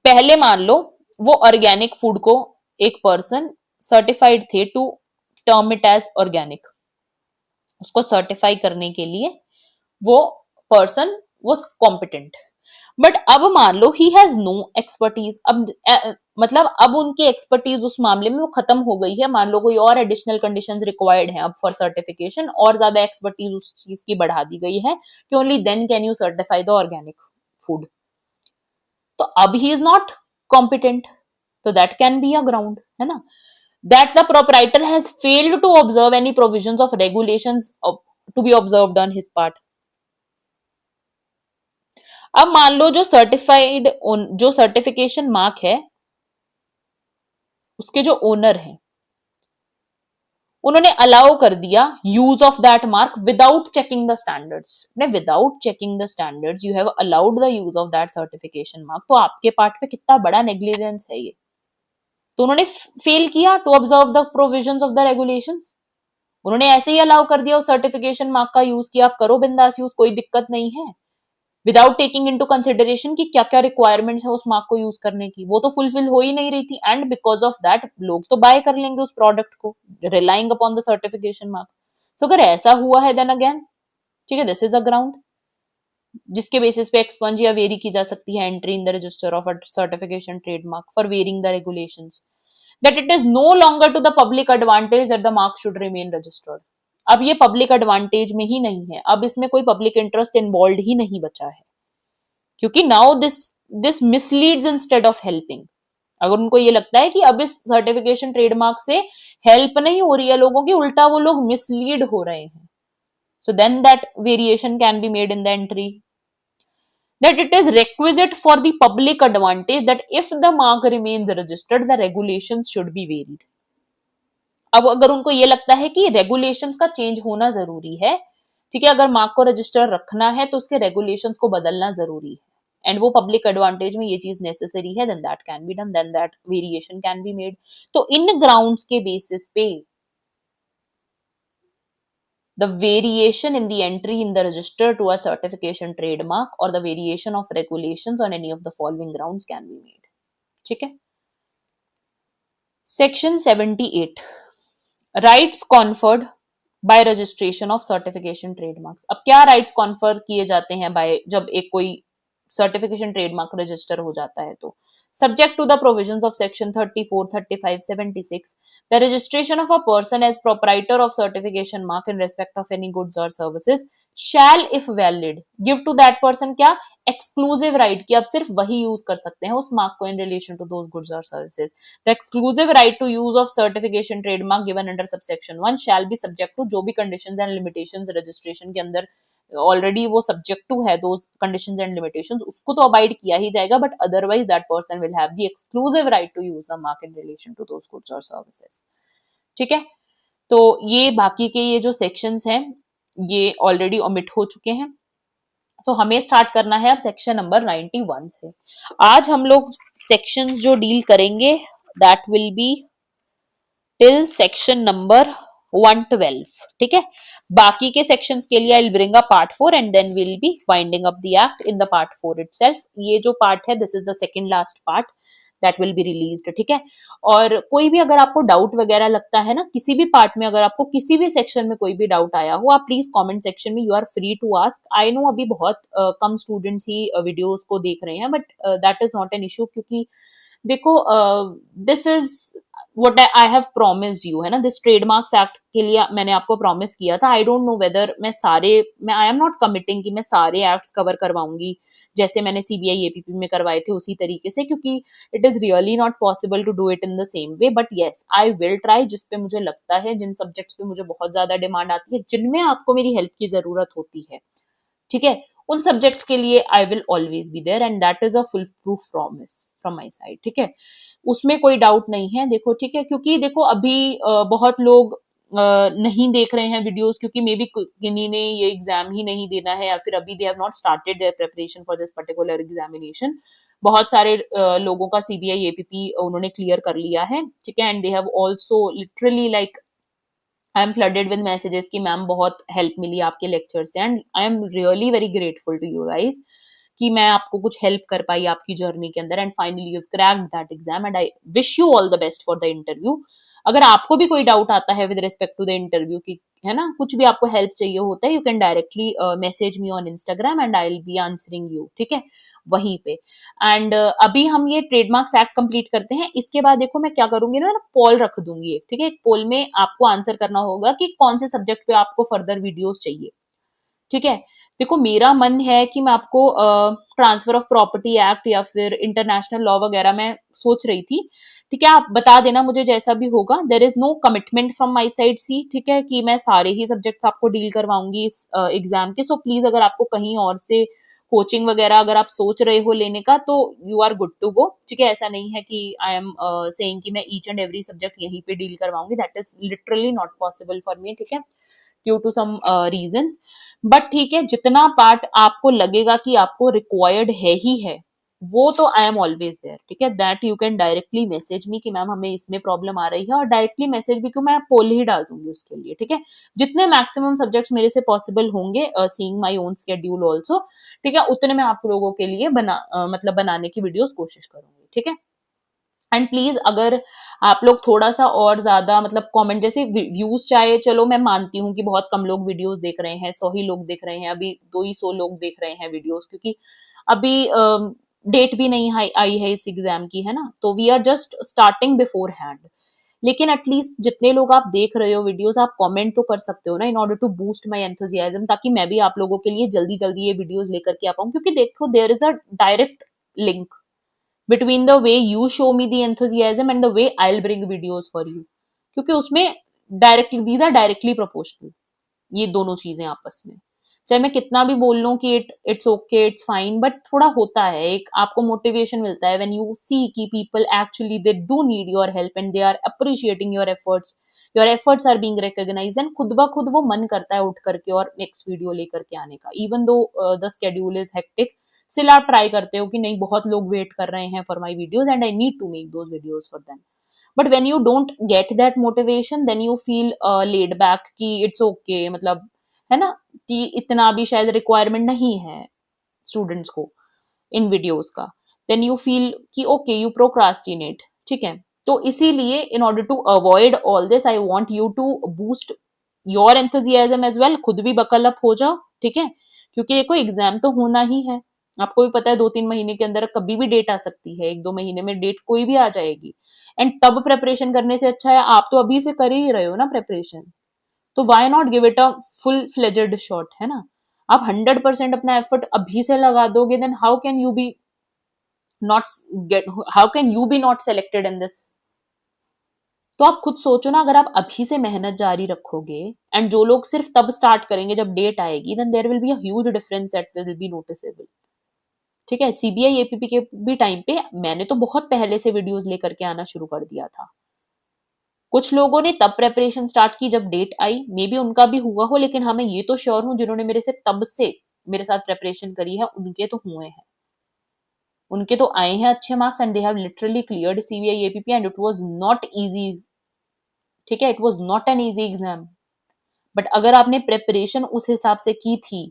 पहले मान लो वो organic food को एक person certified the to term it as organic, उसको certify करने के लिए वो पर्सन वाज कॉम्पिटेंट, बट अब मान लो ही हैज नो एक्सपर्टीज. अब मतलब अब उनकी एक्सपर्टीज उस मामले में वो खत्म हो गई है, मान लो कोई और एडिशनल कंडीशंस रिक्वायर्ड हैं अब फॉर सर्टिफिकेशन, और ज्यादा एक्सपर्टीज उस चीज की बढ़ा दी गई है कि only then can you certify the organic food. तो अब ही इज नॉट कॉम्पिटेंट, तो that can be a ground, है ना, that the proprietor has failed to observe any provisions of regulations to be observed on his part. अब मान लो जो certified जो certification mark है उसके जो ओनर हैं उन्होंने अलाउ कर दिया use of that mark without checking the standards, without checking the standards you have allowed the use of that certification mark. तो आपके पार्ट पे कितना बड़ा नेग्लिजेंस है ये. तो उन्होंने फेल किया to observe the provisions of the regulations, उन्होंने ऐसे ही अलाउ कर दिया उस सर्टिफिकेशन मार्क का यूज कि आप करो बिंदास यूज, कोई दिक्कत नहीं है, विदाउट टेकिंग इनटू कंसिडरेशन कि क्या क्या रिक्वायरमेंट्स है उस मार्क को यूज करने की, वो तो फुलफिल हो ही नहीं रही थी, एंड बिकॉज ऑफ दैट लोग तो बाय कर लेंगे उस प्रोडक्ट को relying upon the certification mark. So अगर ऐसा हुआ है देन अगेन ठीक है, दिस इज अ ग्राउंड जिसके बेसिस पे एक्सपंज या वेरी की जा सकती है entry in the register of a certification trademark for varying the regulations, that it is no longer to the public advantage that the mark should remain registered. अब ये public advantage में ही नहीं है, अब इसमें कोई पब्लिक इंटरेस्ट इन्वॉल्व ही नहीं बचा है, क्योंकि now this misleads instead of helping. अगर उनको ये लगता है कि अब इस सर्टिफिकेशन ट्रेडमार्क से हेल्प नहीं हो रही है लोगों की, उल्टा वो लोग मिसलीड हो रहे हैं, so then that variation can be made in the entry that it is requisite for the public advantage that if the mark remains registered the regulations should be varied. अब अगर उनको ये लगता है कि रेगुलेशंस का चेंज होना जरूरी है, ठीक है, अगर मार्क को रजिस्टर रखना है तो उसके रेगुलेशंस को बदलना जरूरी है, एंड वो पब्लिक एडवांटेज में ये चीज नेसेसरी है, then that can be done, then that variation can be made. तो इन ग्राउंड्स के बेसिस पे the variation in the entry in the register to a certification trademark or the variation of regulations on any of the following grounds can be made. ठीक है. Section 78 rights conferred bye registration of certification trademarks. अब क्या rights confer किए जाते हैं bye जब एक कोई सर्टिफिकेशन ट्रेडमार्क रजिस्टर हो जाता है तो subject to the provisions of section 34, 35, 76, the registration of a person as proprietor of certification mark in respect of any goods or services shall if valid give to that person क्या exclusive right कि अब सिर्फ वही use कर सकते हैं उस mark को in relation to those goods or services. The exclusive right to use of certification trademark given under subsection 1 shall be subject to जो भी conditions and limitations registration के अंदर ऑलरेडी वो सब्जेक्ट टू है दोज कंडीशंस एंड लिमिटेशंस, उसको तो abide किया ही जाएगा, but otherwise that person will have the exclusive right to use the mark in relation to those goods और सर्विसेज. ठीक है. तो ये बाकी के ये जो सेक्शंस हैं ये ऑलरेडी ओमिट हो चुके हैं. तो हमें स्टार्ट करना है अब सेक्शन नंबर 91 से. आज हम लोग सेक्शंस जो डील करेंगे that will be till section number 112. ठीक है. बाकी के सेक्शंस के लिए I will bring a part 4 and then will be winding up the act in the part 4 itself. ये जो पार्ट है this is the second last part that will be released. ठीक है. और कोई भी अगर आपको डाउट वगैरह लगता है ना किसी भी पार्ट में, अगर आपको किसी भी सेक्शन में कोई भी डाउट आया हो, आप प्लीज कमेंट सेक्शन में you are free to ask. I know अभी बहुत कम स्टूडेंट्स ही वीडियोस को देख रहे हैं, but that is not an issue, क्योंकि देखो this is what I have promised you, है ना. दिस ट्रेडमार्क्स एक्ट के लिए मैंने आपको प्रॉमिस किया था. आई डोंट नो वेदर मैं आई एम नॉट कमिटिंग कि मैं सारे एक्ट्स कवर करवाऊंगी जैसे मैंने सीबीआई एपीपी में करवाए थे उसी तरीके से, क्योंकि it is really not possible to do it in the same way. But yes I will try, जिस पे मुझे लगता है, जिन सब्जेक्ट्स पे मुझे बहुत ज्यादा डिमांड आती है, जिनमें आपको मेरी हेल्प की जरूरत होती है, ठीक है, उन सब्जेक्ट्स के लिए I will always be there and that is a full proof promise from my side. ठीक है. उसमें कोई डाउट नहीं है. देखो ठीक है, क्योंकि देखो अभी बहुत लोग नहीं देख रहे हैं वीडियोस, क्योंकि मे बी किन्हीं ने ये एग्जाम ही नहीं देना है या फिर अभी they have not started there preparation for this particular examination. बहुत सारे लोगों का सीबीआई एपीपी उन्होंने क्लियर कर लिया है. ठीक है. And they have also literally like I am flooded with messages कि मैम बहुत हेल्प मिली आपके लेक्चर से, and I am really very grateful to you guys कि मैं आपको कुछ हेल्प कर पाई आपकी जर्नी के अंदर, and finally you cracked that exam and I wish you all the best for the interview. अगर आपको भी कोई डाउट आता है with respect to the interview की, है ना, कुछ भी आपको हेल्प चाहिए होता है, you can directly message me on Instagram and I will be answering you. ठीक है. वहीं पे. एंड अभी हम ये ट्रेडमार्क्स एक्ट कंप्लीट करते हैं. इसके बाद देखो मैं क्या करूंगी ना, पोल रख दूंगी एक. ठीक है. एक पोल में आपको आंसर करना होगा कि कौन से सब्जेक्ट पे आपको फर्दर वीडियोस चाहिए. ठीक है. देखो मेरा मन है कि मैं आपको ट्रांसफर ऑफ प्रॉपर्टी एक्ट या फिर इंटरनेशनल लॉ वगैरह मैं सोच रही थी. ठीक है. आप बता देना मुझे जैसा भी होगा. There is no commitment from my side see. ठीक है, कि मैं सारे ही सब्जेक्ट्स आपको डील करवाऊंगी इस एग्जाम के. सो प्लीज अगर आपको कहीं और से कोचिंग वगैरह अगर आप सोच रहे हो लेने का तो you are good to go. ठीक है. ऐसा नहीं है कि आई एम सेइंग कि मैं ईच एंड एवरी सब्जेक्ट यहीं पे डील करवाऊंगी. That is literally not possible for me. ठीक है. Due to some reasons. But ठीक है, जितना पार्ट आपको लगेगा कि आपको रिक्वायर्ड है ही है, वो तो आई एम ऑलवेज देयर. ठीक है. That you can directly message me कि मैम हमें इसमें प्रॉब्लम आ रही है, और डायरेक्टली मैसेज भी क्यों, मैं पोल ही डाल दूंगी उसके लिए. ठीक है. जितने मैक्सिमम सब्जेक्ट्स मेरे से पॉसिबल होंगे, seeing my own schedule also, ठीक है, उतने मैं आप लोगों के लिए मतलब बनाने की वीडियोस कोशिश करूंगी. ठीक है. एंड प्लीज अगर आप लोग थोड़ा सा और ज्यादा मतलब कमेंट, जैसे व्यूज चाहे, चलो मैं मानती हूँ कि बहुत कम लोग वीडियोस देख रहे हैं, 100 ही लोग देख रहे हैं, अभी 200 लोग देख रहे हैं वीडियोस, क्योंकि अभी डेट भी नहीं आई है इस एग्जाम की, है ना. तो we are just starting beforehand. लेकिन एटलीस्ट जितने लोग आप देख रहे हो वीडियोस, आप कमेंट तो कर सकते हो ना, in order to boost my enthusiasm, ताकि मैं भी आप लोगों के लिए जल्दी जल्दी ये वीडियोस लेकर के आ पाऊँ. क्योंकि देखो there is a direct link between the way you show me the enthusiasm and the way I'll bring videos for you, क्योंकि उसमें directly these are directly proportional, ये दोनों चीजें आपस में. चाहे मैं कितना भी बोल लूं कि it's okay it's fine, but थोड़ा होता है, एक आपको मोटिवेशन मिलता है व्हेन यू सी कि people actually they do need your help and they are appreciating your efforts are being recognised, and खुद ब खुद वो मन करता है उठ करके और नेक्स्ट वीडियो लेकर के आने का. Even though the schedule is hectic, still आप ट्राई करते हो कि नहीं बहुत लोग वेट कर रहे हैं for my videos and I need to make those videos for them, but when you don't get that motivation then you feel laid back कि इट्स ओके, मतलब है ना, कि इतना भी शायद रिक्वायरमेंट नहीं है स्टूडेंट्स को इन वीडियोस का, देन यू फील कि ओके यू प्रोक्रास्टिनेट, ठीक है। तो इसीलिए in order to avoid all this I want you to boost your enthusiasm as well, खुद भी बकल अप हो जाओ, ठीक है, क्योंकि देखो एग्जाम तो होना ही है, आपको भी पता है 2-3 महीने के अंदर कभी भी डेट आ सकती है, 1-2 महीने में डेट कोई भी आ जाएगी, एंड तब प्रेपरेशन करने से अच्छा है आप तो अभी से कर ही रहे हो ना प्रेपरेशन, तो why not give it a full fledged shot, है ना। आप 100% अपना एफर्ट अभी से लगा दोगे, then how can you be not get, how can you be not selected in this. तो आप खुद सोचो ना, अगर आप अभी से मेहनत जारी रखोगे एंड जो लोग सिर्फ तब स्टार्ट करेंगे जब डेट आएगी, then there will be a huge difference that will be noticeable, ठीक है। सीबीआई एपीपी के भी टाइम पे मैंने तो बहुत पहले से वीडियोस लेकर के आना शुरू कर दिया था, कुछ लोगों ने तब प्रेपरेशन स्टार्ट की जब डेट आई, मे बी उनका भी हुआ हो, लेकिन हाँ मैं ये तो श्योर हूं जिन्होंने मेरे से तब से मेरे साथ प्रेपरेशन करी है उनके तो हुए हैं, उनके तो आए हैं अच्छे marks and they have literally cleared CBI APP and it was not easy, ठीक है, it was not an easy exam. But अगर आपने प्रेपरेशन उस हिसाब से की थी,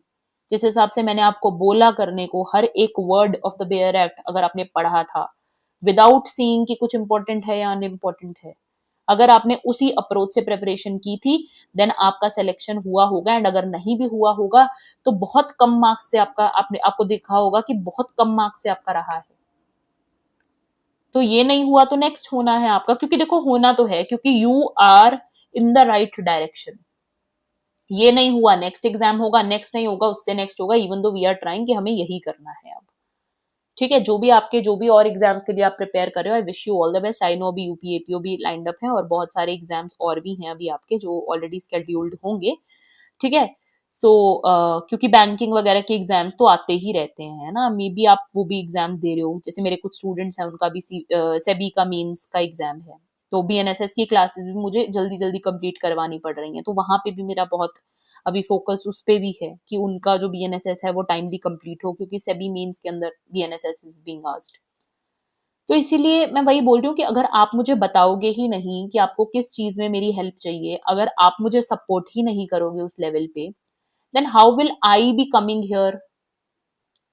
जिस हिसाब से मैंने आपको बोला करने को, हर एक word of the bare act अगर आपने पढ़ा था विदाउट सीइंग कि कुछ इंपॉर्टेंट है या अनइम्पॉर्टेंट है, अगर आपने उसी अप्रोच से प्रेपरेशन की थी, देन आपका सिलेक्शन हुआ होगा, एंड अगर नहीं भी हुआ होगा तो बहुत कम मार्क्स से आपका, आपने आपको देखा होगा कि बहुत कम मार्क्स से आपका रहा है। तो ये नहीं हुआ तो नेक्स्ट होना है आपका, क्योंकि देखो होना तो है, क्योंकि you are in the right direction. ये नहीं हुआ नेक्स्ट एग्जाम होगा, नेक्स्ट नहीं होगा उससे नेक्स्ट होगा, even though we are trying कि हमें यही करना है अब, ठीक है। जो भी आपके जो भी और एग्जाम्स के लिए आप प्रिपेयर कर रहे हो, आई wish you all the best. I know अभी यूपी एपीओ भी लाइंड अप है और बहुत सारे एग्जाम्स और भी हैं अभी आपके जो ऑलरेडी स्केड्यूल्ड होंगे, ठीक है। सो क्योंकि बैंकिंग वगैरह के एग्जाम्स तो आते ही रहते हैं, है ना, मे बी आप वो भी एग्जाम दे रहे हो, जैसे मेरे कुछ स्टूडेंट्स हैं उनका भी सेबी का मीन्स का एग्जाम है, तो बीएनएसएस की क्लासेस भी मुझे जल्दी जल्दी कंप्लीट करवानी पड़ रही हैं, तो वहां पे भी मेरा बहुत अभी फोकस उस पे भी है कि उनका जो बीएनएसएस है वो टाइमली कंप्लीट हो, क्योंकि सेबी मीन्स के अंदर बीएनएसएस इज बीइंग आस्क्ड। तो इसीलिए मैं वही बोल रही हूँ कि अगर आप मुझे बताओगे ही नहीं कि आपको किस चीज में मेरी हेल्प चाहिए, अगर आप मुझे सपोर्ट ही नहीं करोगे उस लेवल पे, then how will I be coming here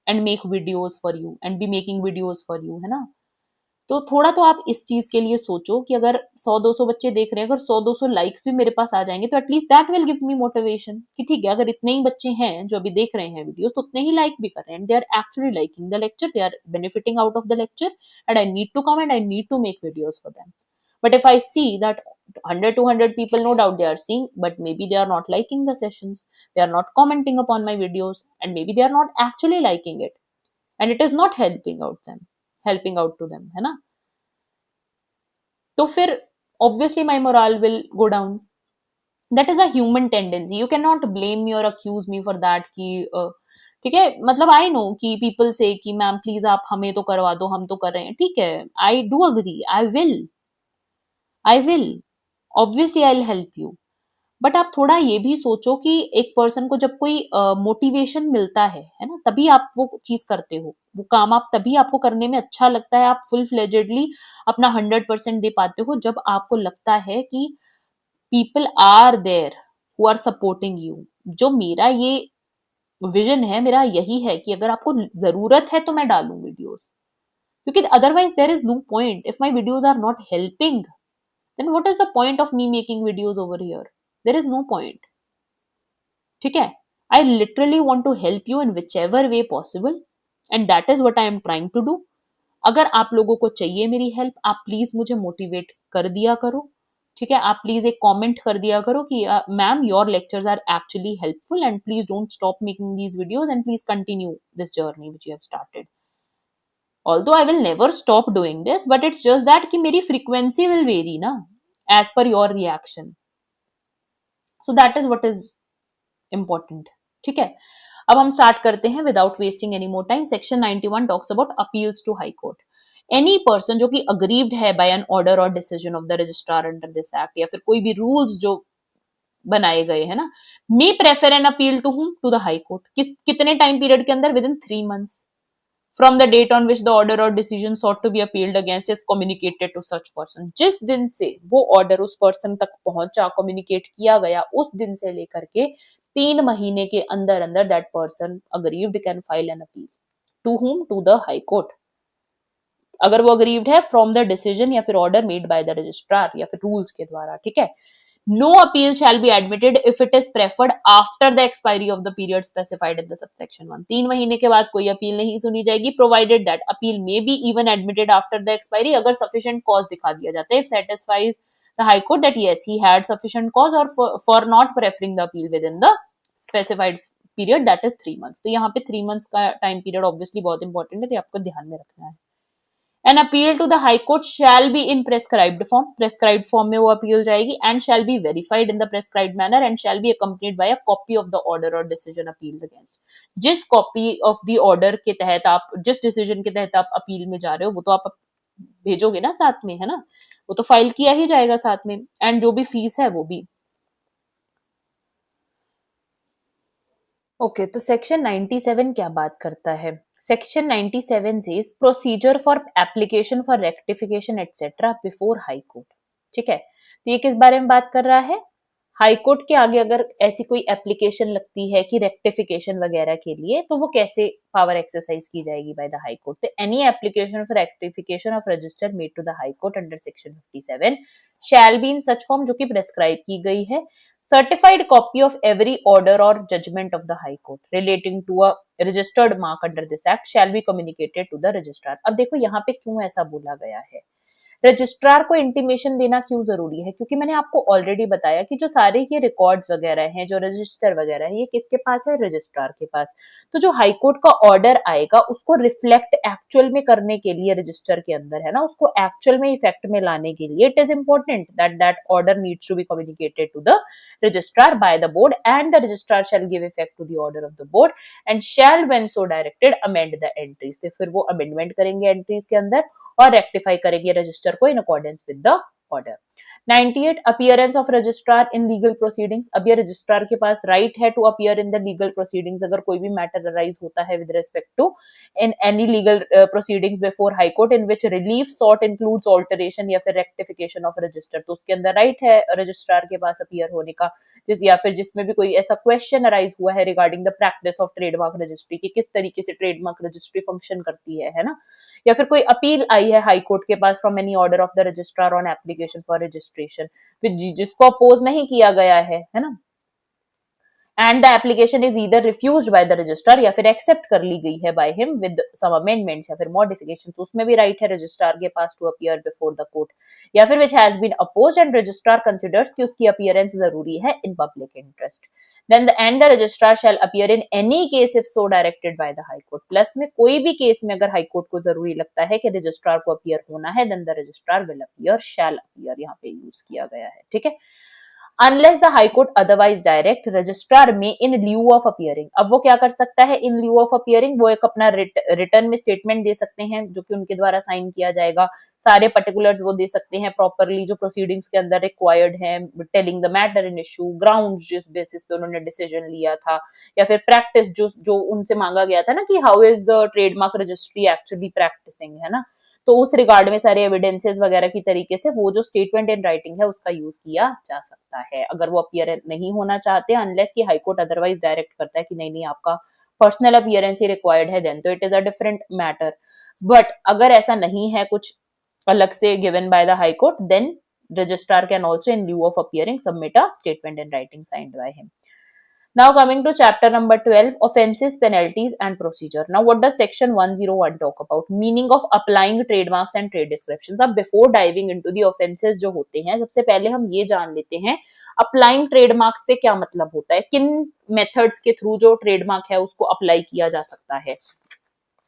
and make videos for you and be making videos for you, है ना। तो थोड़ा तो आप इस चीज के लिए सोचो कि अगर 100-200 बच्चे देख रहे हैं, अगर 100-200 लाइक्स भी मेरे पास आ जाएंगे तो at least that will give me motivation कि ठीक है, अगर इतने ही बच्चे हैं जो अभी देख रहे हैं वीडियोस तो उतने ही लाइक भी कर रहे हैं, they are actually liking the lecture, they are benefiting out of the lecture and I need to come and I need to make videos for them. But if I see that 100-200 people, no doubt they are seeing, but maybe they are not liking the sessions, they are not commenting upon my videos, and maybe they are not actually liking it, and it is not helping out to them, है ना। तो फिर obviously my morale will go down. That is a human tendency. You cannot blame me or accuse me for that कि ठीक है, मतलब I know कि people से कि मैम प्लीज आप हमें तो करवा दो, हम तो कर रहे हैं, ठीक है, I do agree, I will obviously I will help you, but आप थोड़ा ये भी सोचो कि एक पर्सन को जब कोई मोटिवेशन मिलता है ना, तभी आप वो चीज करते हो, वो काम आप तभी आपको करने में अच्छा लगता है, आप फुल फ्लेजेडली अपना 100% दे पाते हो जब आपको लगता है कि people are there who are supporting you. जो मेरा ये विजन है, मेरा यही है कि अगर आपको जरूरत है तो मैं डालूं वीडियोस, क्योंकि otherwise there is no point if my videos are not helping, then what is the point of me making videos over here? There is no point, ठीक है। I literally want to help you in whichever way possible and that is what I am trying to do. अगर आप लोगों को चाहिए मेरी help, आप please मुझे मोटिवेट कर दिया करो, ठीक है, आप प्लीज एक कमेंट कर दिया करो कि ma'am your lectures are actually helpful and please don't stop making these videos and please continue this journey which you have started. Although I will never stop doing this, but it's just that कि मेरी frequency will vary ना as per your reaction. So that is what is important, ठीक है। अब हम start करते हैं without wasting any more time. Section 91 talks about appeals to high court. Any person जो कि अग्रीव्ड है बाय एन ऑर्डर और decision of the registrar under this act, या फिर कोई भी रूल्स जो बनाए गए हैं ना, may prefer an appeal to whom, to the high court. कितने टाइम पीरियड के अंदर? Within 3 months। from the date on which the order or decision sought to be appealed against is communicated to such person. जिस दिन से वो order उस person तक पहुंचा, communicate किया गया, उस दिन से लेकर के 3 महीने के अंदर अंदर that person aggrieved can file an appeal. To whom? To the High Court. अगर वो अग्रीव्ड है फ्रॉम द डिसीजन या फिर order made by the registrar या फिर रूल्स के द्वारा, ठीक है. No appeal shall be admitted if it is preferred after the expiry of the period specified in the subsection 1. 3 महीने के बाद कोई अपील नहीं सुनी जाएगी, provided that appeal may be even admitted after the expiry, अगर सफिशिएंट कॉज दिखा दिया जाता है, if satisfies the high court that yes he had sufficient cause और for not preferring the appeal within the specified period that is 3 months. तो यहाँ पे 3 months का टाइम पीरियड ऑब्वियसली बहुत इंपॉर्टेंट है, तो आपको ध्यान में रखना है. An appeal to the High Court shall be in prescribed form. Prescribed form में वो अपील जाएगी and shall be verified in the prescribed manner and shall be accompanied by a copy of the order or decision appealed against. जिस copy of the order के तहत आप, जिस decision के तहत आप अपील में जा रहे हो, वो तो आप भेजोगे ना साथ में, है ना, वो तो फाइल किया ही जाएगा साथ में, and जो भी फीस है वो भी. ओके, तो सेक्शन 97 क्या बात करता है? Section 97 says procedure for application for rectification etcetera before high court. ठीक है, तो ये किस बारे में बात कर रहा है? हाई कोर्ट के आगे अगर ऐसी कोई एप्लीकेशन लगती है कि रेक्टिफिकेशन वगैरह के लिए, तो वो कैसे पावर एक्सरसाइज की जाएगी बाय द हाई कोर्ट. तो any application for rectification of register made to the high court under section 57 shall be in such form, जो कि प्रेस्क्राइब की गई है. Certified copy of every order or judgment of the High Court relating to a registered mark under this act shall be communicated to the registrar. अब देखो यहाँ पे क्यों ऐसा बोला गया है, रजिस्ट्रार को इंटीमेशन देना क्यों जरूरी है? क्योंकि मैंने आपको ऑलरेडी बताया कि जो सारे ये रिकॉर्ड्स वगैरह हैं, जो रजिस्टर वगैरह है, ये किसके पास है? रजिस्ट्रार के पास. तो जो हाई कोर्ट का ऑर्डर आएगा उसको रिफ्लेक्ट एक्चुअल में करने के लिए रजिस्टर के अंदर, है ना, उसको एक्चुअल में इफेक्ट में लाने के लिए it is important that that order needs to be communicated to the registrar by the board and the registrar shall give effect to the order of the board and shall when so directed amend the entries. तो फिर वो amendment करेंगे entries के अंदर और rectify करेंगे register को in accordance with the order. 98 appearance of registrar in legal proceedings. अब ये रजिस्ट्रार के पास राइट है to appear in the legal proceedings अगर कोई भी मैटर अराइज होता है with respect to in any legal proceedings before high court in which relief sought includes alteration या फिर रेक्टिफिकेशन ऑफ रजिस्टर. तो उसके अंदर राइट है रजिस्ट्रार के पास अपीयर होने का, या फिर जिसमें भी कोई ऐसा क्वेश्चन अराइज हुआ है regarding the practice of trademark registry की, किस तरीके से ट्रेडमार्क रजिस्ट्री फंक्शन करती है ना, या फिर कोई अपील आई है हाई कोर्ट के पास from any order of the registrar on application for registration, जिसको अपोज नहीं किया गया है ना, and the application is either refused by the registrar या फिर accept कर ली गई है by him with some amendments या फिर modifications, तो उसमें भी right है registrar के पास to appear before the court, या फिर which has been opposed and registrar considers कि उसकी appearance जरूरी है in public interest. Then the registrar shall appear in any case if so directed by the high court. Plus में कोई भी case में अगर high court को जरूरी लगता है कि registrar को appear होना है, then the registrar will appear, shall appear यहाँ पे use किया गया है. ठीक है, Unless the High Court otherwise direct, registrar may in lieu of appearing. अब वो क्या कर सकता है in lieu of appearing? वो एक अपना रिटर्न में स्टेटमेंट दे सकते हैं जो कि उनके द्वारा साइन किया जाएगा, सारे पर्टिकुलर्स वो दे सकते हैं प्रॉपरली जो प्रोसीडिंग्स के अंदर रिक्वायर्ड है, telling the matter in issue, grounds जिस बेसिस पे उन्होंने डिसीजन लिया था, या फिर प्रैक्टिस जो उनसे मांगा गया था ना कि how is the trademark registry actually practising, है ना, तो उस रिगार्ड में सारे एविडेंसेस वगैरह की तरीके से वो जो स्टेटमेंट इन राइटिंग है उसका यूज किया जा सकता है अगर वो अपीयर नहीं होना चाहते, अनलेस कि हाई कोर्ट अदरवाइज डायरेक्ट करता है कि नहीं नहीं आपका पर्सनल अपीयरेंस ही रिक्वायर्ड है, देन तो it is a different matter. But अगर ऐसा नहीं है कुछ अलग से given by the high court, then registrar can also in lieu of appearing submit a statement in writing signed by him. Now coming to chapter number 12, offences, penalties and procedure. Now what does section 101 talk about? Meaning of applying trademarks and trade descriptions. अब before diving into the offences जो होते हैं, सबसे पहले हम ये जान लेते हैं applying trademarks से क्या मतलब होता है, किन methods के थ्रू जो trademark है उसको apply किया जा सकता है.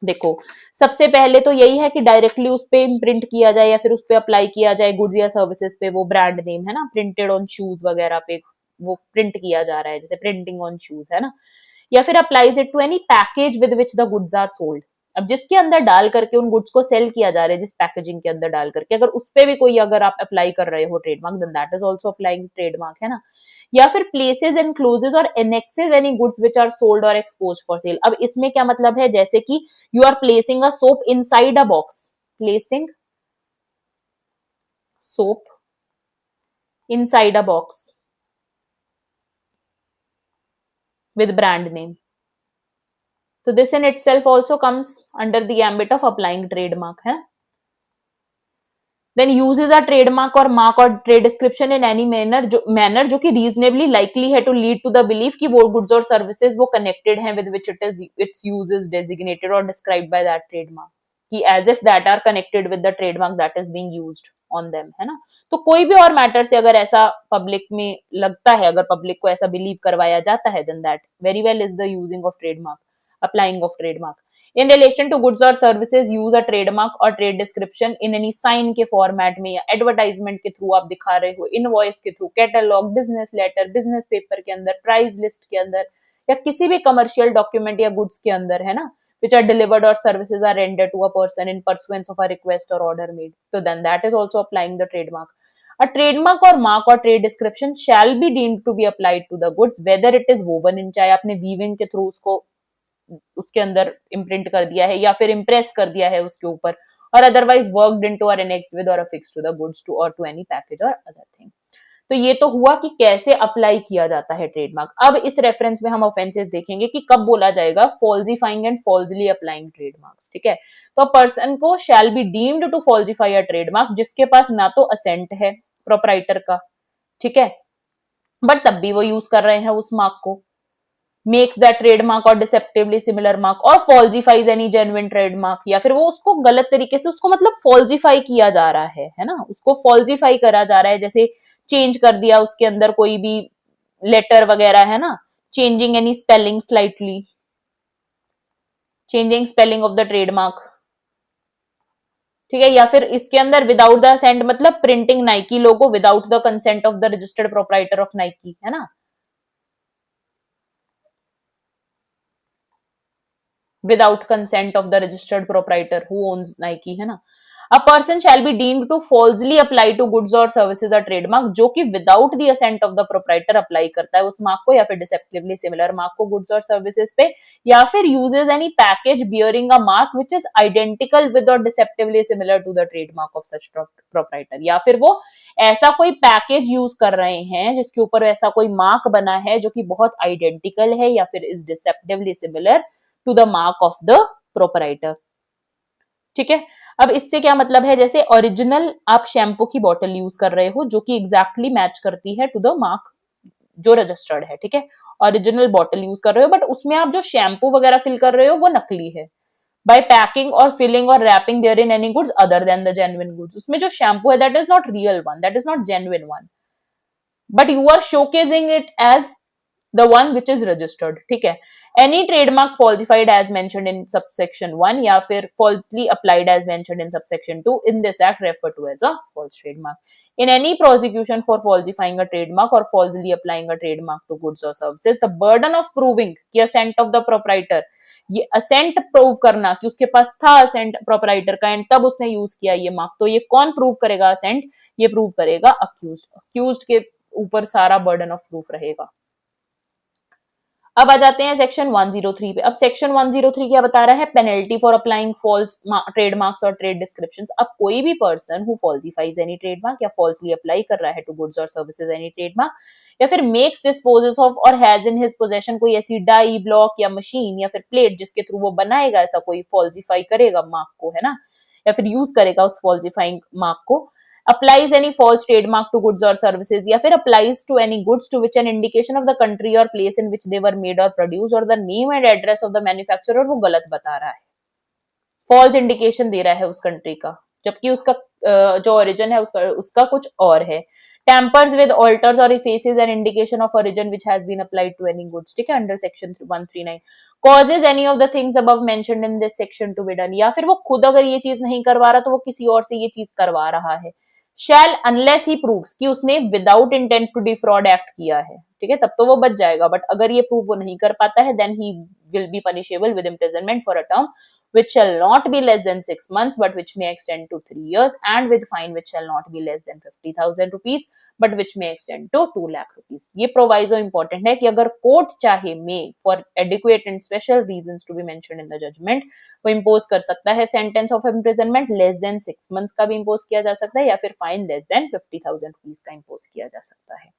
देखो सबसे पहले तो यही है कि डायरेक्टली उस पे इम्प्रिंट किया जाए या फिर उस पे अप्लाई किया जाए गुड्स या सर्विसेज पे, वो ब्रांड नेम है ना, प्रिंटेड ऑन शूज वगैरह पे वो प्रिंट किया जा रहा है, जैसे प्रिंटिंग ऑन शूज है ना, या फिर applies it to any package with which the goods are sold. अब जिसके अंदर डाल करके उन गुड्स को सेल किया जा रहा है, जिस पैकेजिंग के अंदर डाल करके, अगर उस पे भी कोई अगर आप अप्लाई कर रहे हो trademark, then that is also applying trademark, है ना। या फिर प्लेसेस एंड क्लोजेस और annexes any goods which are sold और एक्सपोज्ड फॉर सेल। अब इसमें क्या मतलब है, जैसे कि you are placing a soap inside a box, placing soap inside a box with brand name. So this in itself also comes under the ambit of applying trademark, है। Then uses a trademark or mark or trade description in any manner जो कि reasonably likely है to lead to the belief कि वो goods और services वो connected हैं with which its use is designated or described by that trademark, कि as if that are connected with the trademark that is being used on them, है ना। तो कोई भी और मैटर से अगर ऐसा पब्लिक में लगता है, अगर पब्लिक को ऐसा बिलीव करवाया जाता है, then that very well is the using of trademark, applying of trademark. In relation to goods or services, use a trademark or trade description in any sign के फॉर्मेट में या एडवर्टाइजमेंट के through आप दिखा रहे हो, इनवॉइस के through, catalogue, business letter, business paper के अंदर, प्राइस लिस्ट के अंदर, या किसी भी कमर्शियल डॉक्यूमेंट या गुड्स के अंदर, है ना, which are delivered or services are rendered to a person in pursuance of a request or order made. So then that is also applying the trademark. A trademark or mark or trade description shall be deemed to be applied to the goods, whether it is woven in, चाहे आपने weaving के through उसको उसके अंदर imprint कर दिया है या फिर इम्प्रेस कर दिया है उसके ऊपर, और अदरवाइज वर्कड इनटू और एनेक्स्ड विद और अफिक्स्ड टू द गुड्स टू और टू एनी पैकेज और अदर थिंग। तो ये तो हुआ कि कैसे अप्लाई किया जाता है ट्रेडमार्क। अब इस रेफरेंस में हम ऑफेंसेस देखेंगे कि कब बोला जाएगा falsifying and falsely applying trademarks, ठीक है। तो पर्सन को shall be deemed to falsify a trademark जिसके पास ना तो असेंट है प्रोपराइटर का, ठीक है, बट तब भी वो यूज कर रहे हैं उस मार्क को, makes that trademark or deceptively similar mark or falsifies any genuine trademark, या फिर वो उसको गलत तरीके से उसको मतलब फॉल्सिफाई किया जा रहा है ना, उसको फॉल्सिफाई करा जा रहा है, जैसे चेंज कर दिया उसके अंदर कोई भी लेटर वगैरह, है ना, changing any spelling slightly, changing spelling of the trademark, ठीक है, या फिर इसके अंदर विदाउट द असेंट मतलब printing Nike logo without the consent of the registered proprietor of Nike, है ना, without consent of the registered proprietor who owns Nike, है ना। A person shall be deemed to falsely apply to goods or services a trademark जो कि without the assent of the proprietor apply करता है उस mark को, या फिर deceptively similar मार्क को goods और services पे, या फिर uses any package bearing a mark which is identical with or deceptively similar to the trademark of such proprietor, या फिर वो ऐसा कोई पैकेज यूज कर रहे हैं जिसके ऊपर ऐसा कोई मार्क बना है जो कि बहुत आइडेंटिकल है या फिर is deceptively similar to the mark of the proprietor, ठीक है। अब इससे क्या मतलब है, जैसे ओरिजिनल आप शैम्पू की बोतल यूज कर रहे हो जो कि एग्जैक्टली मैच करती है टू द मार्क जो रजिस्टर्ड है, ठीक है, ओरिजिनल बोतल यूज कर रहे हो बट उसमें आप जो शैम्पू वगैरह फिल कर रहे हो वो नकली है, by packing or filling or wrapping therein any goods other than the genuine goods, उसमें जो शैम्पू है that is not real one, that is not genuine one, but you are showcasing it as the one which is registered, ठीक है। Any trademark falsified as mentioned in subsection 1 या फिर falsely applied as mentioned in subsection 2 in this act referred to as a false trademark. In any prosecution for falsifying a trademark or falsely applying a trademark to goods or services, the burden of proving the assent of the proprietor, ये ascent prove करना कि उसके पास था ascent proprietor का and तब उसने use किया ये मार्क, तो ये कौन प्रूव करेगा असेंट, ये प्रूव करेगा अक्यूज्ड, अक्यूज्ड के ऊपर सारा बर्डन ऑफ प्रूफ रहेगा। अब आ जाते हैं सेक्शन 103 पे। अब सेक्शन 103 क्या बता रहा है, penalty for applying false trademarks और ट्रेड डिस्क्रिप्शंस। अब कोई भी person who falsifies any trademark या फॉल्सली अप्लाई कर रहा है टू गुड्स और सर्विसेज एनी ट्रेडमार्क, या फिर मेक्स डिस्पोजेस ऑफ और हैज इन हिज पोजेशन कोई ऐसी डाई ब्लॉक या मशीन या फिर प्लेट जिसके थ्रू वो बनाएगा ऐसा कोई फॉल्सिफाई करेगा मार्क को, है ना, या फिर यूज करेगा उस फॉल्सिफाइंग मार्क को, applies any false trademark to goods or services या फिर applies to any goods to which an indication of the country or place in which they were made or produced or the name and address of the manufacturer वो गलत बता रहा है, false indication दे रहा है उस कंट्री का जबकि उसका जो origin है उसका कुछ और है, tampers with alters or effaces an indication of origin which has been applied to any goods, ठीक है, under section 139, causes any of the things above mentioned in this section to be done, या फिर वो खुद अगर ये चीज नहीं करवा रहा तो वो किसी और से ये चीज करवा रहा है, shall unless he proves कि उसने without intent to defraud act किया है, ठीक है, तब तो वो बच जाएगा, बट अगर ये प्रूव वो नहीं कर पाता है then he will be punishable with imprisonment for a term which shall not be less than 6 months but which may extend to 3 years and with fine which shall not be less than 50,000 rupees but which may extend to 2 lakh rupees. ये proviso important है कि अगर court चाहे may for adequate and special reasons to be mentioned in the judgement वो impose कर सकता है sentence of imprisonment less than 6 months का भी इंपोज किया जा सकता है या फिर फाइन लेस देन 50,000 रुपीज का इंपोज किया जा सकता है.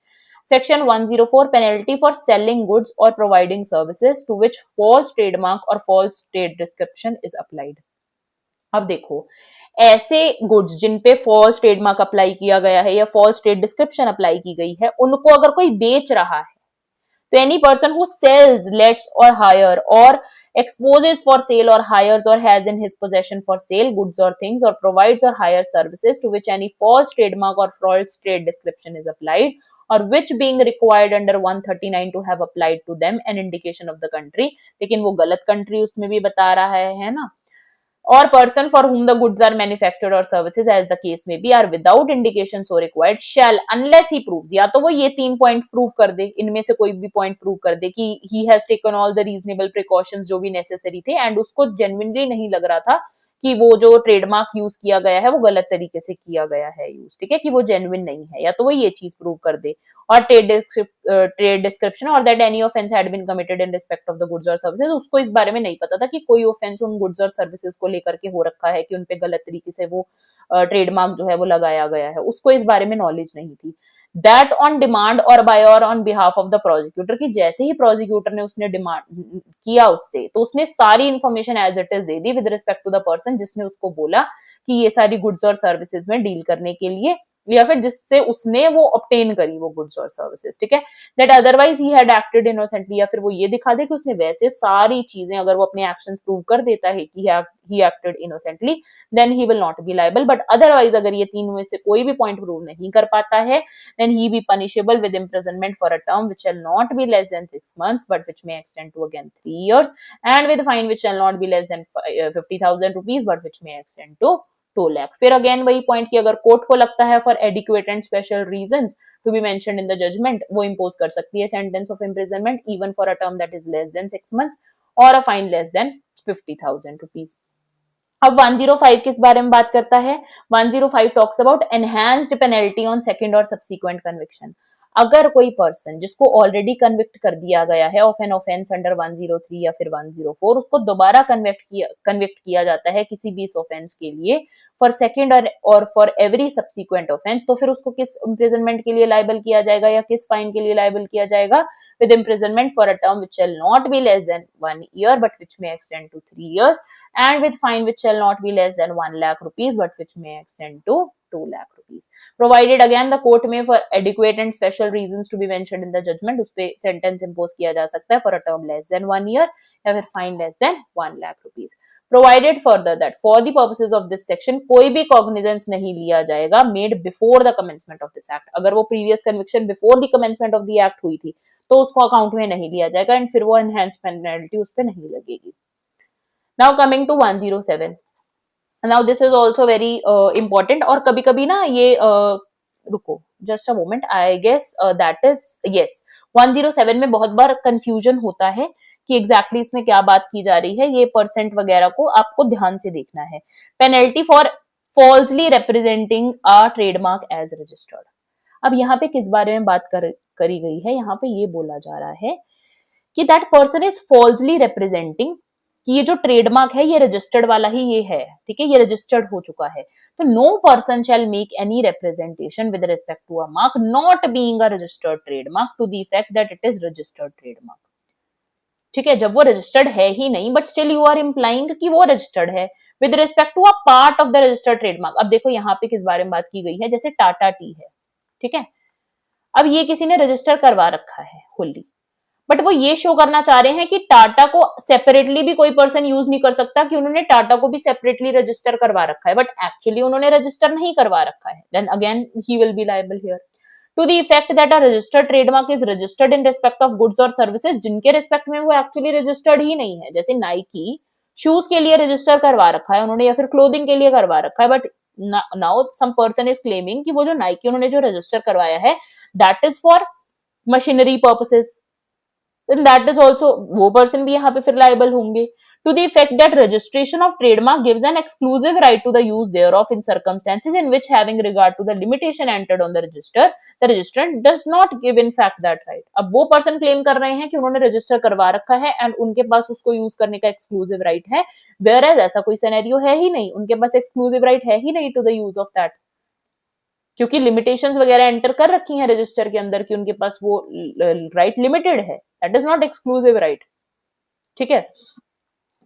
Section 104 penalty for selling goods or providing services to which false trademark or false trade description is applied. अब देखो ऐसे गुड्स जिन पे फॉल्स ट्रेडमार्क अप्लाई किया गया है या फॉल्स ट्रेड डिस्क्रिप्शन अप्लाई की गई है उनको अगर कोई बेच रहा है तो any person who sells, lets or hire or exposes for sale or hires or has in his possession for sale goods or things or provides or hires services to which any false trademark or false trade description is applied or which being required under 139 to have applied to them an indication of the country, लेकिन वो गलत country उसमें भी बता रहा है ना, or person for whom the goods are manufactured or services as the case may be are without indication so required shall unless he proves, या तो वो ये 3 पॉइंट्स प्रूव कर दे, इनमें से कोई भी पॉइंट प्रूव कर दे कि he has taken all the reasonable precautions जो भी नेसेसरी थे एंड उसको जेन्युइनली नहीं लग रहा था कि वो जो ट्रेडमार्क यूज किया गया है वो गलत तरीके से किया गया है यूज, ठीक है, कि वो जेन्युइन नहीं है, या तो वो ये चीज प्रूव कर दे, और ट्रेड डिस्क्रिप्शन और that any offence had been committed in respect of the goods और सर्विसेज, उसको इस बारे में नहीं पता था कि कोई ऑफेंस उन गुड्स और सर्विसेज को लेकर के हो रखा है कि उनपे गलत तरीके से वो ट्रेडमार्क जो है वो लगाया गया है, उसको इस बारे में नॉलेज नहीं थी. दैट ऑन डिमांड और बाय और on behalf of the prosecutor, की जैसे ही प्रोसिक्यूटर ने उसने डिमांड किया उससे तो उसने सारी इंफॉर्मेशन एज इट इज दे दी with respect to the person जिसने उसको बोला कि ये सारी गुड्स और सर्विसेज में डील करने के लिए या फिर जिससे उसने वो ऑब्टेन करी वो गुड्स और सर्विसेज, ठीक है. That otherwise he had acted innocently, या फिर वो ये दिखा दे कि उसने वैसे सारी चीजें अगर वो अपने एक्शंस प्रूव कर देता है कि he acted innocently then he will not be liable, but otherwise अगर ये तीन में से कोई भी पॉइंट प्रूव नहीं कर पाता है then he be punishable with imprisonment for a term which shall not be less than 6 months but which may extend to again 3 years and with fine which shall not be less than 50,000 rupees but which may extend to 2 lakh. फिर again वही point कि अगर court को लगता है for adequate and special reasons to be mentioned in the judgement वो impose कर सकती है sentence of imprisonment even for a term that is less than 6 months और a fine less than 50,000 rupees. अब 105 किस बारे में बात करता है? 105 talks about enhanced penalty on second और सब्सिक्वेंट कन्विक्शन. अगर कोई पर्सन जिसको ऑलरेडी कन्विक्ट कर दिया गया है ऑफ एन ऑफेंस अंडर 103 या फिर 104 उसको दोबारा कन्विक्ट किया जाता है किसी भी इस ऑफेंस के लिए फॉर सेकंड और फॉर एवरी सब्सिक्वेंट ऑफेंस, तो फिर उसको किस इम्प्रिजनमेंट के लिए लायबल किया जाएगा या किस फाइन के लिए लायबल किया जाएगा? With imprisonment for a term which shall not be less than 1 year but which may extend to 3 years and with fine which shall not be less than 1 lakh rupees but which may extend to 2 lakh rupees. Provided again the court may for adequate and special reasons to be mentioned in the judgment उस पे sentence impose किया जा सकता है for a term less than 1 year या फिर fine less than 1 lakh rupees. Provided further that for the purposes of this section कोई भी cognizance नहीं लिया जाएगा made before the commencement of this act. अगर वो previous conviction before the commencement of the act हुई थी तो उसको अकाउंट में नहीं लिया जाएगा एंड फिर वो enhanced penalty उस पे नहीं लगेगी. Now coming to 107. Now this is also very important और कभी कभी ना ये रुको just a moment, I guess that is yes 107 में बहुत बार confusion होता है कि exactly इसमें क्या बात की जा रही है, ये परसेंट वगैरह को आपको ध्यान से देखना है. Penalty for falsely representing a trademark as registered. अब यहाँ पे किस बारे में बात करी गई है? यहाँ पे ये बोला जा रहा है कि that person is falsely representing कि ये जो ट्रेडमार्क है ये रजिस्टर्ड वाला ही ये है, ठीक है, ये रजिस्टर्ड हो चुका है. तो no person shall make any representation with respect to a mark not being a registered trademark to the effect that it is registered trademark. ठीक है, जब वो रजिस्टर्ड है ही नहीं but still you are implying कि वो रजिस्टर्ड है with respect to a part of the registered trademark. अब देखो यहाँ पे किस बारे में बात की गई है, जैसे टाटा टी है, ठीक है, अब ये किसी ने रजिस्टर करवा रखा है होली, बट वो ये शो करना चाह रहे हैं कि टाटा को सेपरेटली भी कोई पर्सन यूज नहीं कर सकता कि उन्होंने टाटा को भी सेपरेटली रजिस्टर करवा रखा है, बट एक्चुअली उन्होंने रजिस्टर नहीं करवा रखा है. Then again he will be liable here to the effect that a registered trademark is registered in respect of goods और सर्विसेज जिनके रिस्पेक्ट में वो एक्चुअली रजिस्टर्ड ही नहीं है. जैसे नाइकी शूज के लिए रजिस्टर करवा रखा है उन्होंने या फिर क्लोथिंग के लिए करवा रखा है, but now some person is claiming कि वो जो नाइकी उन्होंने जो रजिस्टर करवाया है that is for machinery purposes, then that is also, वो person भी यहाँ पे फिर liable होंगे. To the effect that registration of trademark gives an exclusive right to the use thereof in circumstances in which, having regard to the limitation entered on the register, the registrant does not give in fact that right. अब वो person claim कर रहे हैं कि उन्होंने register करवा रखा है and उनके पास उसको use करने का exclusive right है, whereas ऐसा कोई scenario है ही नहीं, उनके पास exclusive right है ही नहीं to the use of that, क्योंकि लिमिटेशंस वगैरह एंटर कर रखी हैं रजिस्टर के अंदर कि उनके पास वो राइट लिमिटेड है, that is not exclusive right. ठीक है,